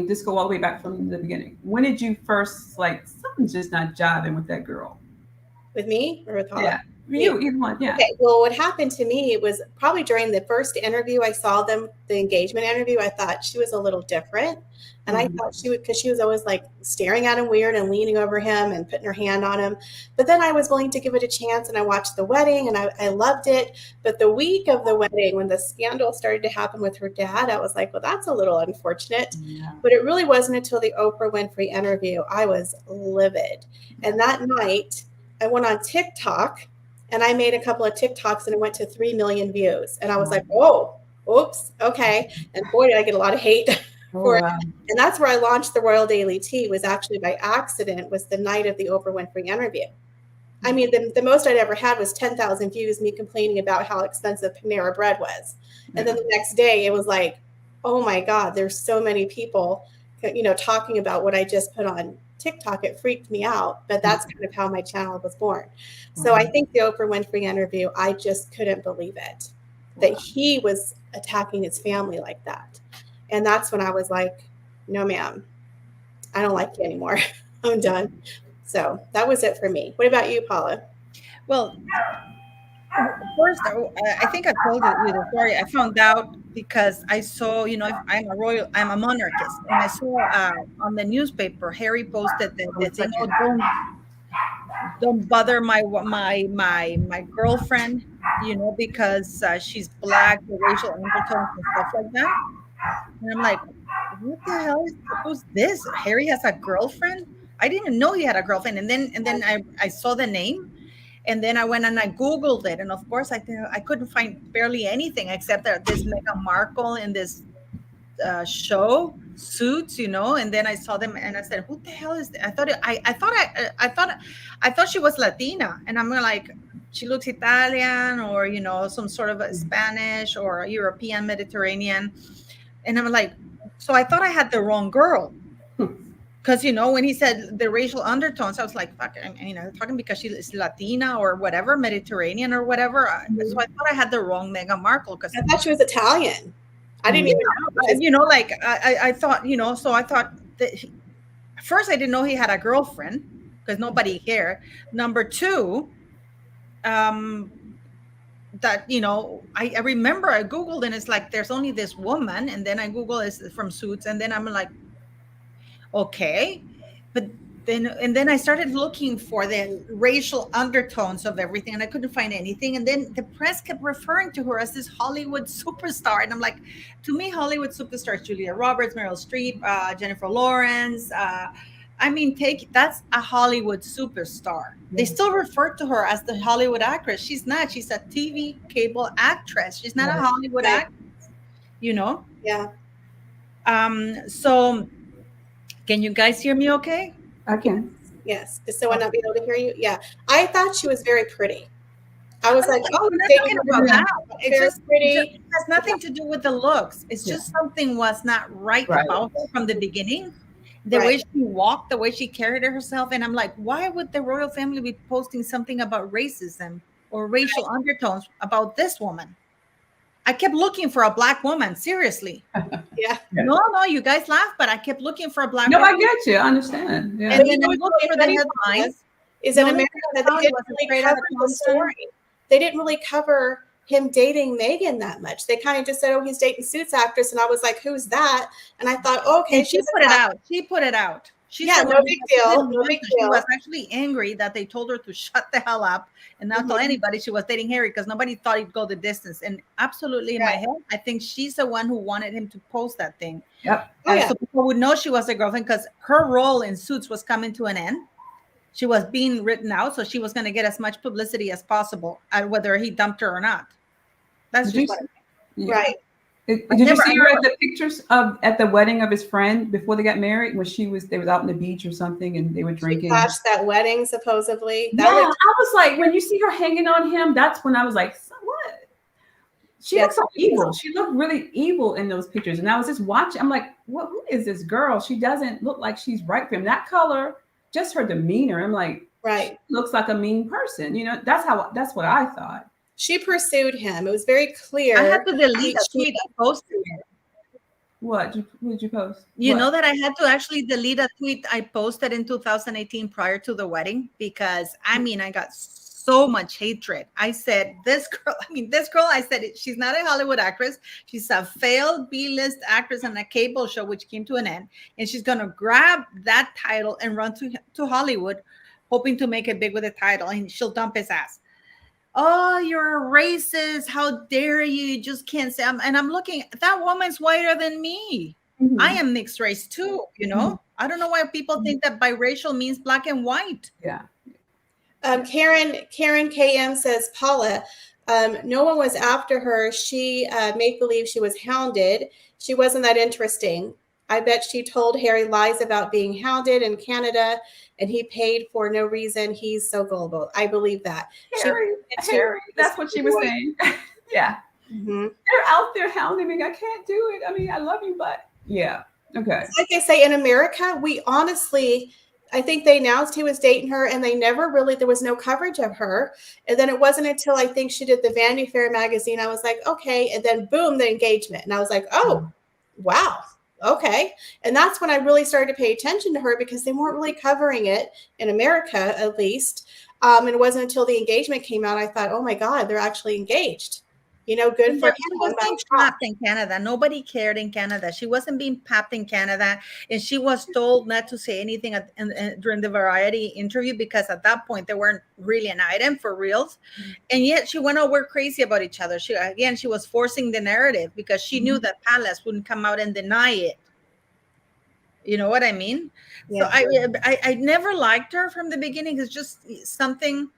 Just go all the way back from the beginning. When did you first, something's just not jiving with that girl? With me or with Holly? Yeah. You, either one, yeah. Okay, well, what happened to me was probably during the first interview I saw them, the engagement interview, I thought she was a little different. And I thought she would, because she was always like staring at him weird and leaning over him and putting her hand on him. But then I was willing to give it a chance, and I watched the wedding and I loved it. But the week of the wedding, when the scandal started to happen with her dad, I was like, well, that's a little unfortunate. Yeah. But it really wasn't until the Oprah Winfrey interview, I was livid. And that night I went on TikTok and I made a couple of TikToks and it went to 3 million views. And I was like, oh, oops, okay. And boy, did I get a lot of hate for it. And that's where I launched the Royal Daily Tea, was actually by accident, was the night of the Oprah Winfrey interview. The most I'd ever had was 10,000 views, me complaining about how expensive Panera bread was. And then the next day it was like, oh my God, there's so many people, talking about what I just put on TikTok. It freaked me out, but that's kind of how my channel was born. So I think the Oprah Winfrey interview, I just couldn't believe it, that he was attacking his family like that. And that's when I was like, no, ma'am, I don't like you anymore. I'm done. So that was it for me. What about you, Paula? Well, first, I think I told you the story. I found out because I saw, I'm a monarchist, and I saw on the newspaper Harry posted that thing. Oh, don't bother my girlfriend, because she's black, the racial undertones and stuff like that. And I'm like, what the hell who's this? Harry has a girlfriend? I didn't even know he had a girlfriend. And then I saw the name, and then I went and I Googled it. And of course, I couldn't find barely anything except that this Meghan Markle in this show Suits, and then I saw them and I said, who the hell is that? I thought she was Latina, and I'm like, she looks Italian, or some sort of a Spanish or European Mediterranean. And I'm like, so I thought I had the wrong girl. Because, when he said the racial undertones, I was like, fuck, talking because she is Latina or whatever, Mediterranean or whatever. So I thought I had the wrong Meghan Markle. Because I thought she was Italian. I didn't even know. I thought, so I thought that first I didn't know he had a girlfriend because nobody cared. Number two, that I remember I Googled and it's like there's only this woman, and then I Google is from Suits, and then I'm like, okay, but then I started looking for the racial undertones of everything, and I couldn't find anything. And then the press kept referring to her as this Hollywood superstar, and I'm like, to me, Hollywood superstars: Julia Roberts, Meryl Streep, Jennifer Lawrence. That's a Hollywood superstar. They still refer to her as the Hollywood actress. She's not. She's a TV cable actress. She's not a Hollywood actress. Yeah. So, can you guys hear me okay? I can. Yes. Does someone not be able to hear you? Yeah. I thought she was very pretty. I was like, oh, we're talking about that. It's just pretty. It has nothing to do with the looks. It's just something was not right about her from the beginning. The way she walked, the way she carried herself. And I'm like, why would the royal family be posting something about racism or racial undertones about this woman? I kept looking for a black woman. Seriously. Yeah. No, you guys laugh, but I kept looking for a black woman. No, I get you. I understand. Yeah. And then I looked for the headlines. Is in America that they didn't really cover the story. They didn't really cover him dating Meghan that much. They kind of just said, oh, he's dating Suits actress. And I was like, who's that? And I thought, oh, okay. And she put it out. She put it out. No big deal. No big deal. She was actually angry that they told her to shut the hell up and not tell anybody she was dating Harry, because nobody thought he'd go the distance. And absolutely in my head, I think she's the one who wanted him to post that thing. Yep. So people would know she was a girlfriend, because her role in Suits was coming to an end. She was being written out, so she was going to get as much publicity as possible, whether he dumped her or not. That's just what I think. Right. Did you see her at the pictures at the wedding of his friend before they got married, when they was out on the beach or something and they were drinking? She watched that wedding supposedly. I was like, when you see her hanging on him, that's when I was like, so what? She looks so evil. She looked really evil in those pictures. And I was just watching. I'm like, who is this girl? She doesn't look like she's right for him. That color, just her demeanor. I'm like, she looks like a mean person. That's what I thought. She pursued him. It was very clear. I had to delete a tweet I posted. What did you post? You know that I had to actually delete a tweet I posted in 2018 prior to the wedding, because I got so much hatred. I said, this girl, I said, she's not a Hollywood actress. She's a failed B-list actress on a cable show, which came to an end. And she's going to grab that title and run to Hollywood, hoping to make it big with the title, and she'll dump his ass. Oh, you're a racist. How dare you? You just can't say. And I'm looking, that woman's whiter than me. Mm-hmm. I am mixed race too, Mm-hmm. I don't know why people think that biracial means black and white. Yeah. Karen KM says, Paula, no one was after her. She made believe she was hounded. She wasn't that interesting. I bet she told Harry lies about being hounded in Canada, and he paid for no reason. He's so gullible. I believe that. Harry, that's what she was saying. Yeah. Mm-hmm. They're out there hounding me. I can't do it. I love you, but yeah. Okay. Like I say, in America, we honestly, I think they announced he was dating her, and they never really, there was no coverage of her. And then it wasn't until I think she did the Vanity Fair magazine, I was like, okay. And then boom, the engagement. And I was like, oh, wow. Okay. And that's when I really started to pay attention to her, because they weren't really covering it in America, at least. And it wasn't until the engagement came out, I thought, oh my God, they're actually engaged. You know, good And for that she was him. I'm being shocked. papped in Canada. Nobody cared in Canada. She wasn't being papped in Canada, and she was told not to say anything during the variety interview, because at that point they weren't really an item for reals. And yet she went over crazy about each other. She was forcing the narrative because she knew that Palace wouldn't come out and deny it. You know what I mean? So Yeah. I never liked her from the beginning. It's just something,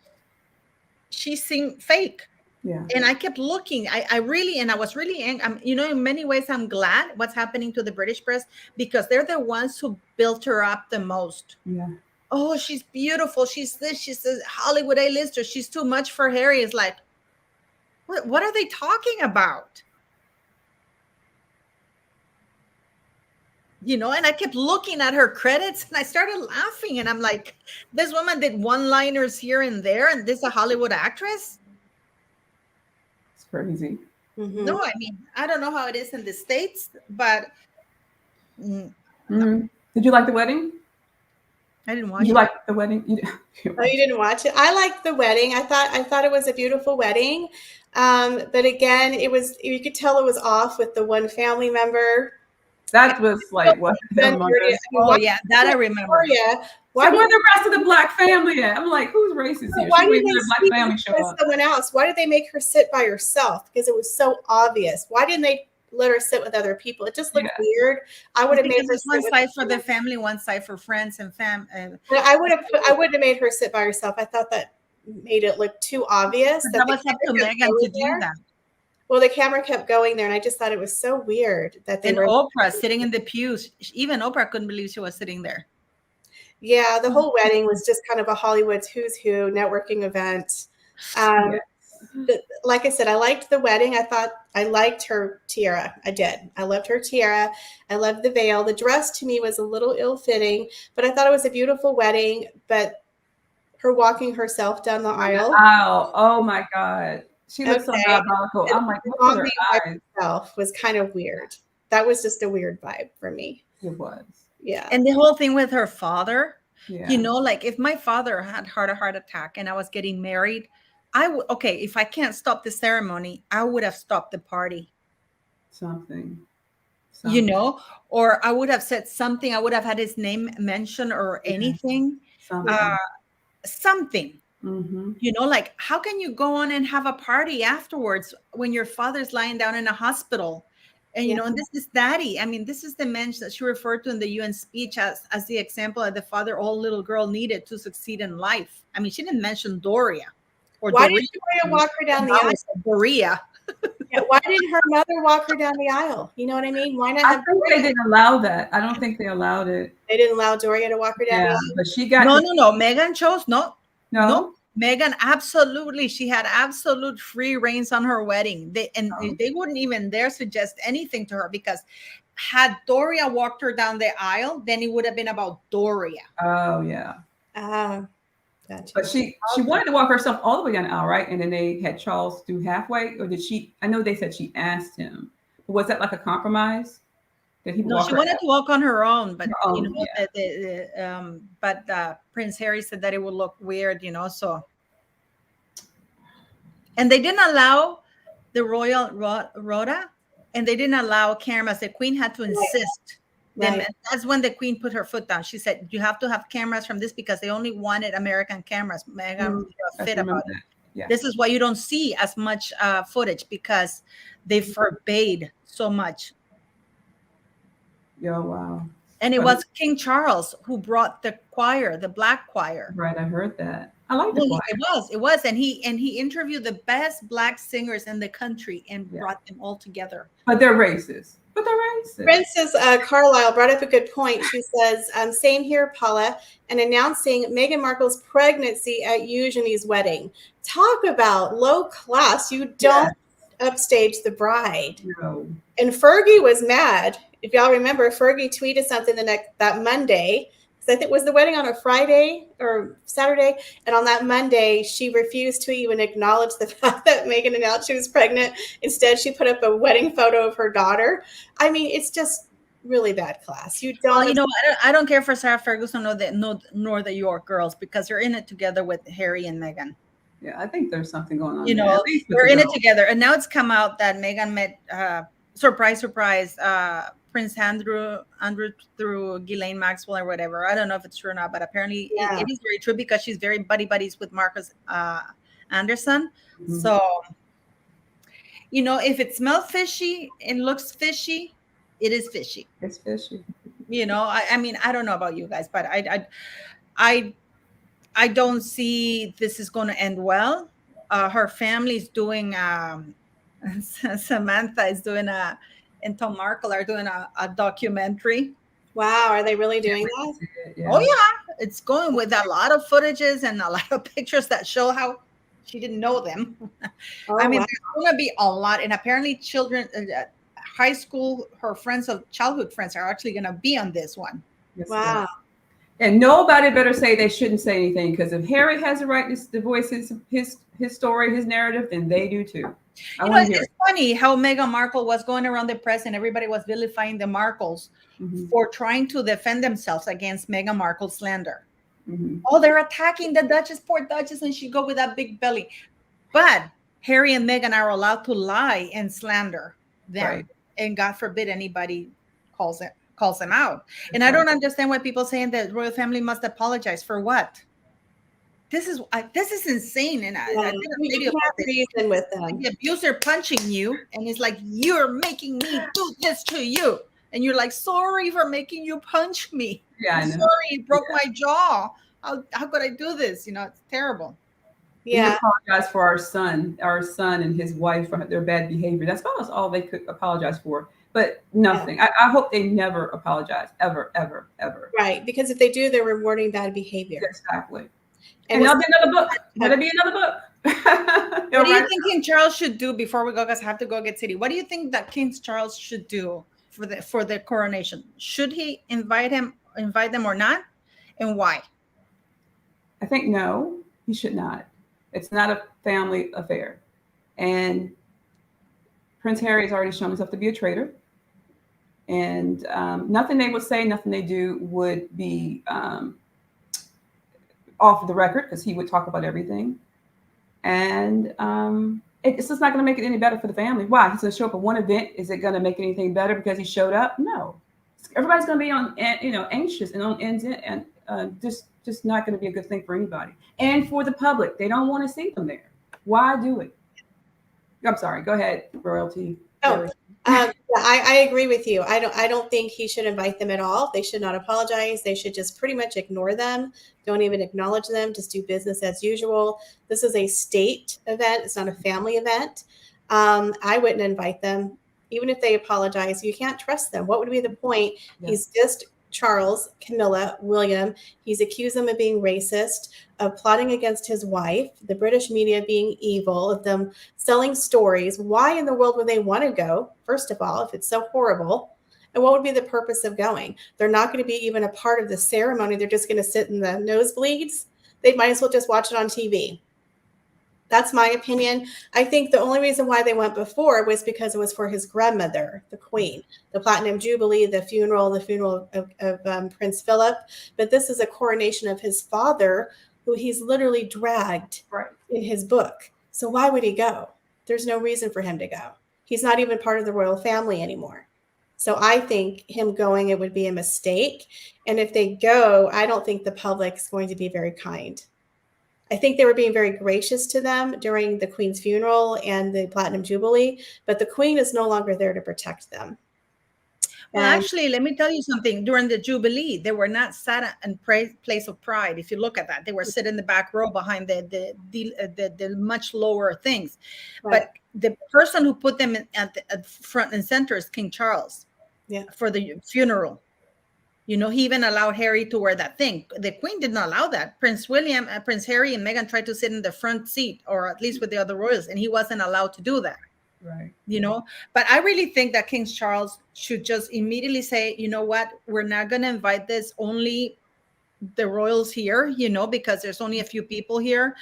she seemed fake. Yeah. And I kept looking. I really, and I was really angry. You know, in many ways, I'm glad what's happening to the British press, because they're the ones who built her up the most. Yeah. Oh, she's beautiful. She's this. She's a Hollywood A-lister. She's too much for Harry. It's like, what are they talking about? You know, and I kept looking at her credits and I started laughing. And I'm like, this woman did one-liners here and there, and this is a Hollywood actress? It's crazy. Mm-hmm. No, I mean, I don't know how it is in the States, but Did you like the wedding? I didn't watch Did you it. like the wedding? Oh, you didn't watch it? I liked the wedding. I thought it was a beautiful wedding. But again, you could tell it was off with the one family member. That was like what? Oh yeah, that I remember. Yeah. Why were the rest of the black family at? I'm like, who's racist here? Why did the black family show up? Someone else? Why did they make her sit by herself? Because it was so obvious. Why didn't they let her sit with other people? It just looked weird. I would have made her one side for the family, one side for friends and fam. I would have made her sit by herself. I thought that made it look too obvious. That was up to Meghan to do that. Well, the camera kept going there, and I just thought it was so weird that they were. Oprah sitting in the pews. Even Oprah couldn't believe she was sitting there. Yeah, the whole wedding was just kind of a Hollywood's who's who networking event. Like I said, I liked the wedding. I liked her tiara. I did. I loved her tiara. I loved the veil. The dress to me was a little ill-fitting, but I thought it was a beautiful wedding. But her walking herself down the aisle. Oh my God. She looks so diabolical. I'm like, look at her eyes. Herself was kind of weird. That was just a weird vibe for me. It was. Yeah. And the whole thing with her father, yeah. You know, like if my father had a heart attack and I was getting married, if I can't stop the ceremony, I would have stopped the party. Something. You know, or I would have said something. I would have had his name mentioned or anything. Something. Mm-hmm. You know, like how can you go on and have a party afterwards when your father's lying down in a hospital? And, you know, and this is daddy. I mean, this is the man that she referred to in the UN speech as the example of the father all little girl needed to succeed in life. I mean, she didn't mention Doria. Why did Doria walk her down the aisle? Doria. Why didn't her mother walk her down the aisle? You know what I mean? Why not? I think they didn't allow that. I don't think they allowed it. They didn't allow Doria to walk her down the aisle? But she got No. Meghan chose No. Meghan, absolutely. She had absolute free reins on her wedding. They wouldn't even dare suggest anything to her, because had Doria walked her down the aisle, then it would have been about Doria. Oh, yeah. Gotcha. But she wanted to walk herself all the way down the aisle, right? And then they had Charles do halfway, or did she? I know they said she asked him. But was that like a compromise? Did he No, she wanted to walk on her own, but Prince Harry said that it would look weird, you know. So, and they didn't allow the royal rota, and they didn't allow cameras. The Queen had to insist. Right. That's when the Queen put her foot down. She said, "You have to have cameras from this," because they only wanted American cameras. Meghan fit about it. Yeah. This is why you don't see as much footage, because they forbade so much. Oh, wow. And it was King Charles who brought the choir, the black choir. Right, I heard that. I like the choir. It was, and he interviewed the best black singers in the country and brought them all together. But they're racist. Princess Carlisle brought up a good point. She says, "Same here, Paula." And announcing Meghan Markle's pregnancy at Eugenie's wedding. Talk about low class. You don't upstage the bride. No. And Fergie was mad. If y'all remember, Fergie tweeted something that Monday. I think was the wedding on a Friday or Saturday. And on that Monday, she refused to even acknowledge the fact that Meghan announced she was pregnant. Instead, she put up a wedding photo of her daughter. I mean, it's just really bad class. You Well, don't. I don't care for Sarah Ferguson nor the York girls, because they're in it together with Harry and Meghan. Yeah, I think there's something going on there. At least with they're the in it girls. together. And now it's come out that Meghan met, surprise, surprise, Prince Andrew through Ghislaine Maxwell or whatever. I don't know if it's true or not, but apparently it is very true, because she's very buddies with Marcus Anderson. Mhm. So, if it smells fishy and looks fishy, it is fishy. It's fishy. I mean, I don't know about you guys, but I don't see this is going to end well. Her family's doing, Samantha is doing and Tom Markle are doing a documentary. Wow, are they really doing that? Yeah. Oh yeah, it's going with a lot of footages and a lot of pictures that show how she didn't know them. Oh, I mean, wow. there's going to be a lot, and apparently children, high school, her friends of childhood friends are actually going to be on this one. Yes, Wow. And nobody better say they shouldn't say anything, because if Harry has the right to voice his story, his narrative, then they do too. It's funny how Meghan Markle was going around the press and everybody was vilifying the Markles for trying to defend themselves against Meghan Markle's slander. Oh, they're attacking the Duchess, poor Duchess, and she go with that big belly. But Harry and Meghan are allowed to lie and slander them, Right. and God forbid anybody calls them out. And I don't understand why people saying that royal family must apologize for what. This is insane. And I did a video about this. Reason with them. Like the abuser punching you, and it's like, you're making me do this to you, and you're like, sorry for making you punch me. Yeah, I know. Sorry, you broke my jaw. How could I do this? It's terrible. We apologize for our son and his wife for their bad behavior. That's about all they could apologize for. But nothing. I hope they never apologize, ever, ever, ever. Right, because if they do, they're rewarding bad behavior. Exactly. And there'll be another book. There'll be another book. What do you think King Charles should do before we go? Because I have to go get City. What do you think that King Charles should do for the coronation? Should he invite them or not, and why? I think no, he should not. It's not a family affair, and Prince Harry has already shown himself to be a traitor. And nothing they would say, nothing they do would be off the record, because he would talk about everything. And it's just not going to make it any better for the family. Why? He's going to show up at one event. Is it going to make anything better because he showed up? No. Everybody's going to be anxious and on ends, and just not going to be a good thing for anybody. And for the public, they don't want to see them there. Why do it? I'm sorry. Go ahead, royalty. Oh, I agree with you. I don't think he should invite them at all. They should not apologize. They should just pretty much ignore them. Don't even acknowledge them. Just do business as usual. This is a state event. It's not a family event. I wouldn't invite them. Even if they apologize, you can't trust them. What would be the point? Yeah. He's just Charles, Camilla, William. He's accused them of being racist, of plotting against his wife, the British media being evil, of them selling stories. Why in the world would they want to go, first of all, if it's so horrible? And what would be the purpose of going? They're not going to be even a part of the ceremony. They're just going to sit in the nosebleeds. They might as well just watch it on TV. That's my opinion. I think the only reason why they went before was because it was for his grandmother, the Queen, the Platinum Jubilee, the funeral of Prince Philip. But this is a coronation of his father, who he's literally dragged in his book. So why would he go? There's no reason for him to go. He's not even part of the royal family anymore. So I think him going, it would be a mistake. And if they go, I don't think the public's going to be very kind. I think they were being very gracious to them during the Queen's funeral and the Platinum Jubilee, but the Queen is no longer there to protect them. Well, actually, let me tell you something. During the Jubilee, they were not sat in place of pride. If you look at that, they were sitting in the back row behind the much lower things. Right. But the person who put them at the front and center is King Charles for the funeral. He even allowed Harry to wear that thing. The Queen did not allow that. Prince William, Prince Harry, and Meghan tried to sit in the front seat, or at least with the other royals, and he wasn't allowed to do that. Right. But I really think that King Charles should just immediately say, you know what, we're not going to invite only the royals here, because there's only a few people here,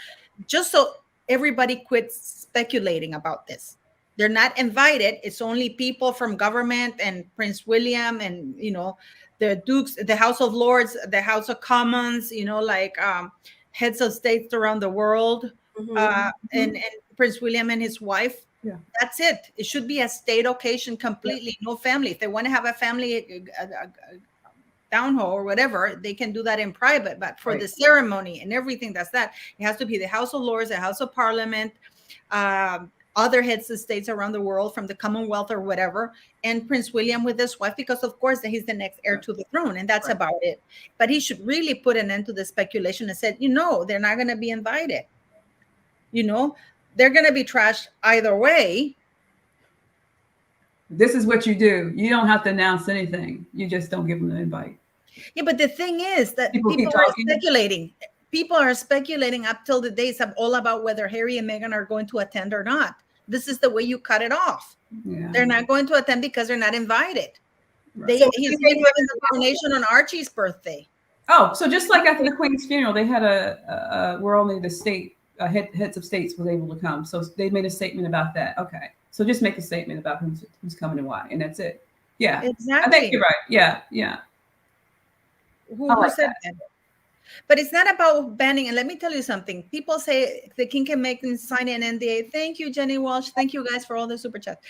just so everybody quits speculating about this. They're not invited. It's only people from government and Prince William and, the dukes, the House of Lords, the House of Commons, like heads of states around the world, and Prince William and his wife. Yeah. That's it. It should be a state occasion completely. No family. If they want to have a family down hall or whatever, they can do that in private. But for the ceremony and everything, it has to be the House of Lords, the House of Parliament, other heads of states around the world from the Commonwealth or whatever, and Prince William with his wife, because of course he's the next heir to the throne, and that's about it. But he should really put an end to the speculation and said, they're not going to be invited. They're going to be trashed either way. This is what you do. You don't have to announce anything. You just don't give them an invite. Yeah, but the thing is that people are speculating. People are speculating up till the days of all about whether Harry and Meghan are going to attend or not. This is the way you cut it off. Yeah. They're not going to attend because they're not invited. Right. He's having the coronation on Archie's birthday. Oh, so just like after the Queen's funeral, they had where only the state heads of states was able to come. So they made a statement about that. Okay, so just make a statement about who's coming and why, and that's it. Yeah, exactly. I think you're right. Yeah. Who said that? But it's not about banning. And let me tell you something. People say the king can make them sign an NDA. Thank you, Jenny Walsh. Thank you guys for all the super chats.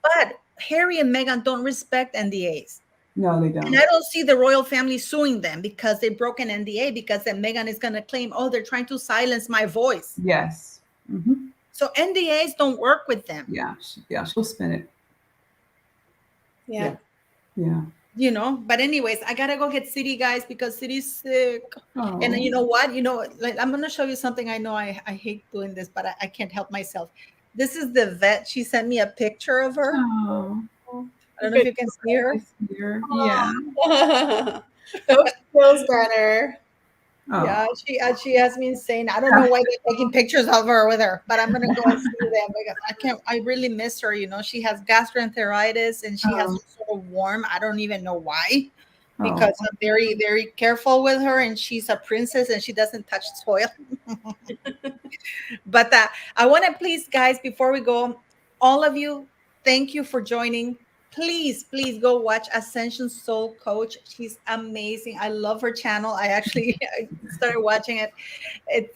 But Harry and Meghan don't respect NDAs. No, they don't. And I don't see the royal family suing them because they broke an NDA, because then Meghan is going to claim, they're trying to silence my voice. Yes. So NDAs don't work with them. Yeah, she'll spin it. Yeah. But anyways, I gotta go get City, guys, because City's sick. And you know what? I'm gonna show you something. I know I hate doing this, but I can't help myself. This is the vet. She sent me a picture of her. I don't know if you can see her. Yeah. Feels better. Yeah, she has me insane. I don't know why they're taking pictures of her with her, but I'm gonna go and see them because I really miss her. She has gastroenteritis and she has sort of warm. I don't even know why, because I'm very, very careful with her, and she's a princess and she doesn't touch soil. But I want to please, guys, before we go, all of you, thank you for joining. Please go watch Ascension Soul Coach. She's amazing. I love her channel. I started watching it.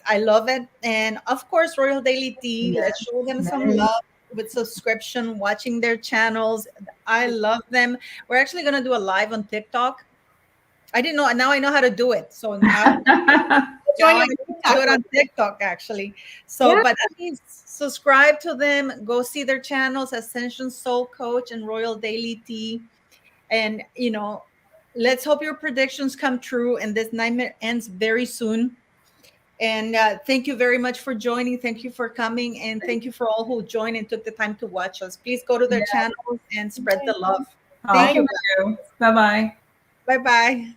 I love it. And of course, Royal Daily Tea. Yes. Let's show them some love with subscription, watching their channels. I love them. We're actually going to do a live on TikTok. I didn't know. Now I know how to do it. So now I do it on TikTok, actually. So, but please subscribe to them. Go see their channels, Ascension Soul Coach and Royal Daily Tea. And, let's hope your predictions come true and this nightmare ends very soon. And thank you very much for joining. Thank you for coming. And thank you for all who joined and took the time to watch us. Please go to their channels and spread the love. Thank you. Bye-bye. Bye-bye.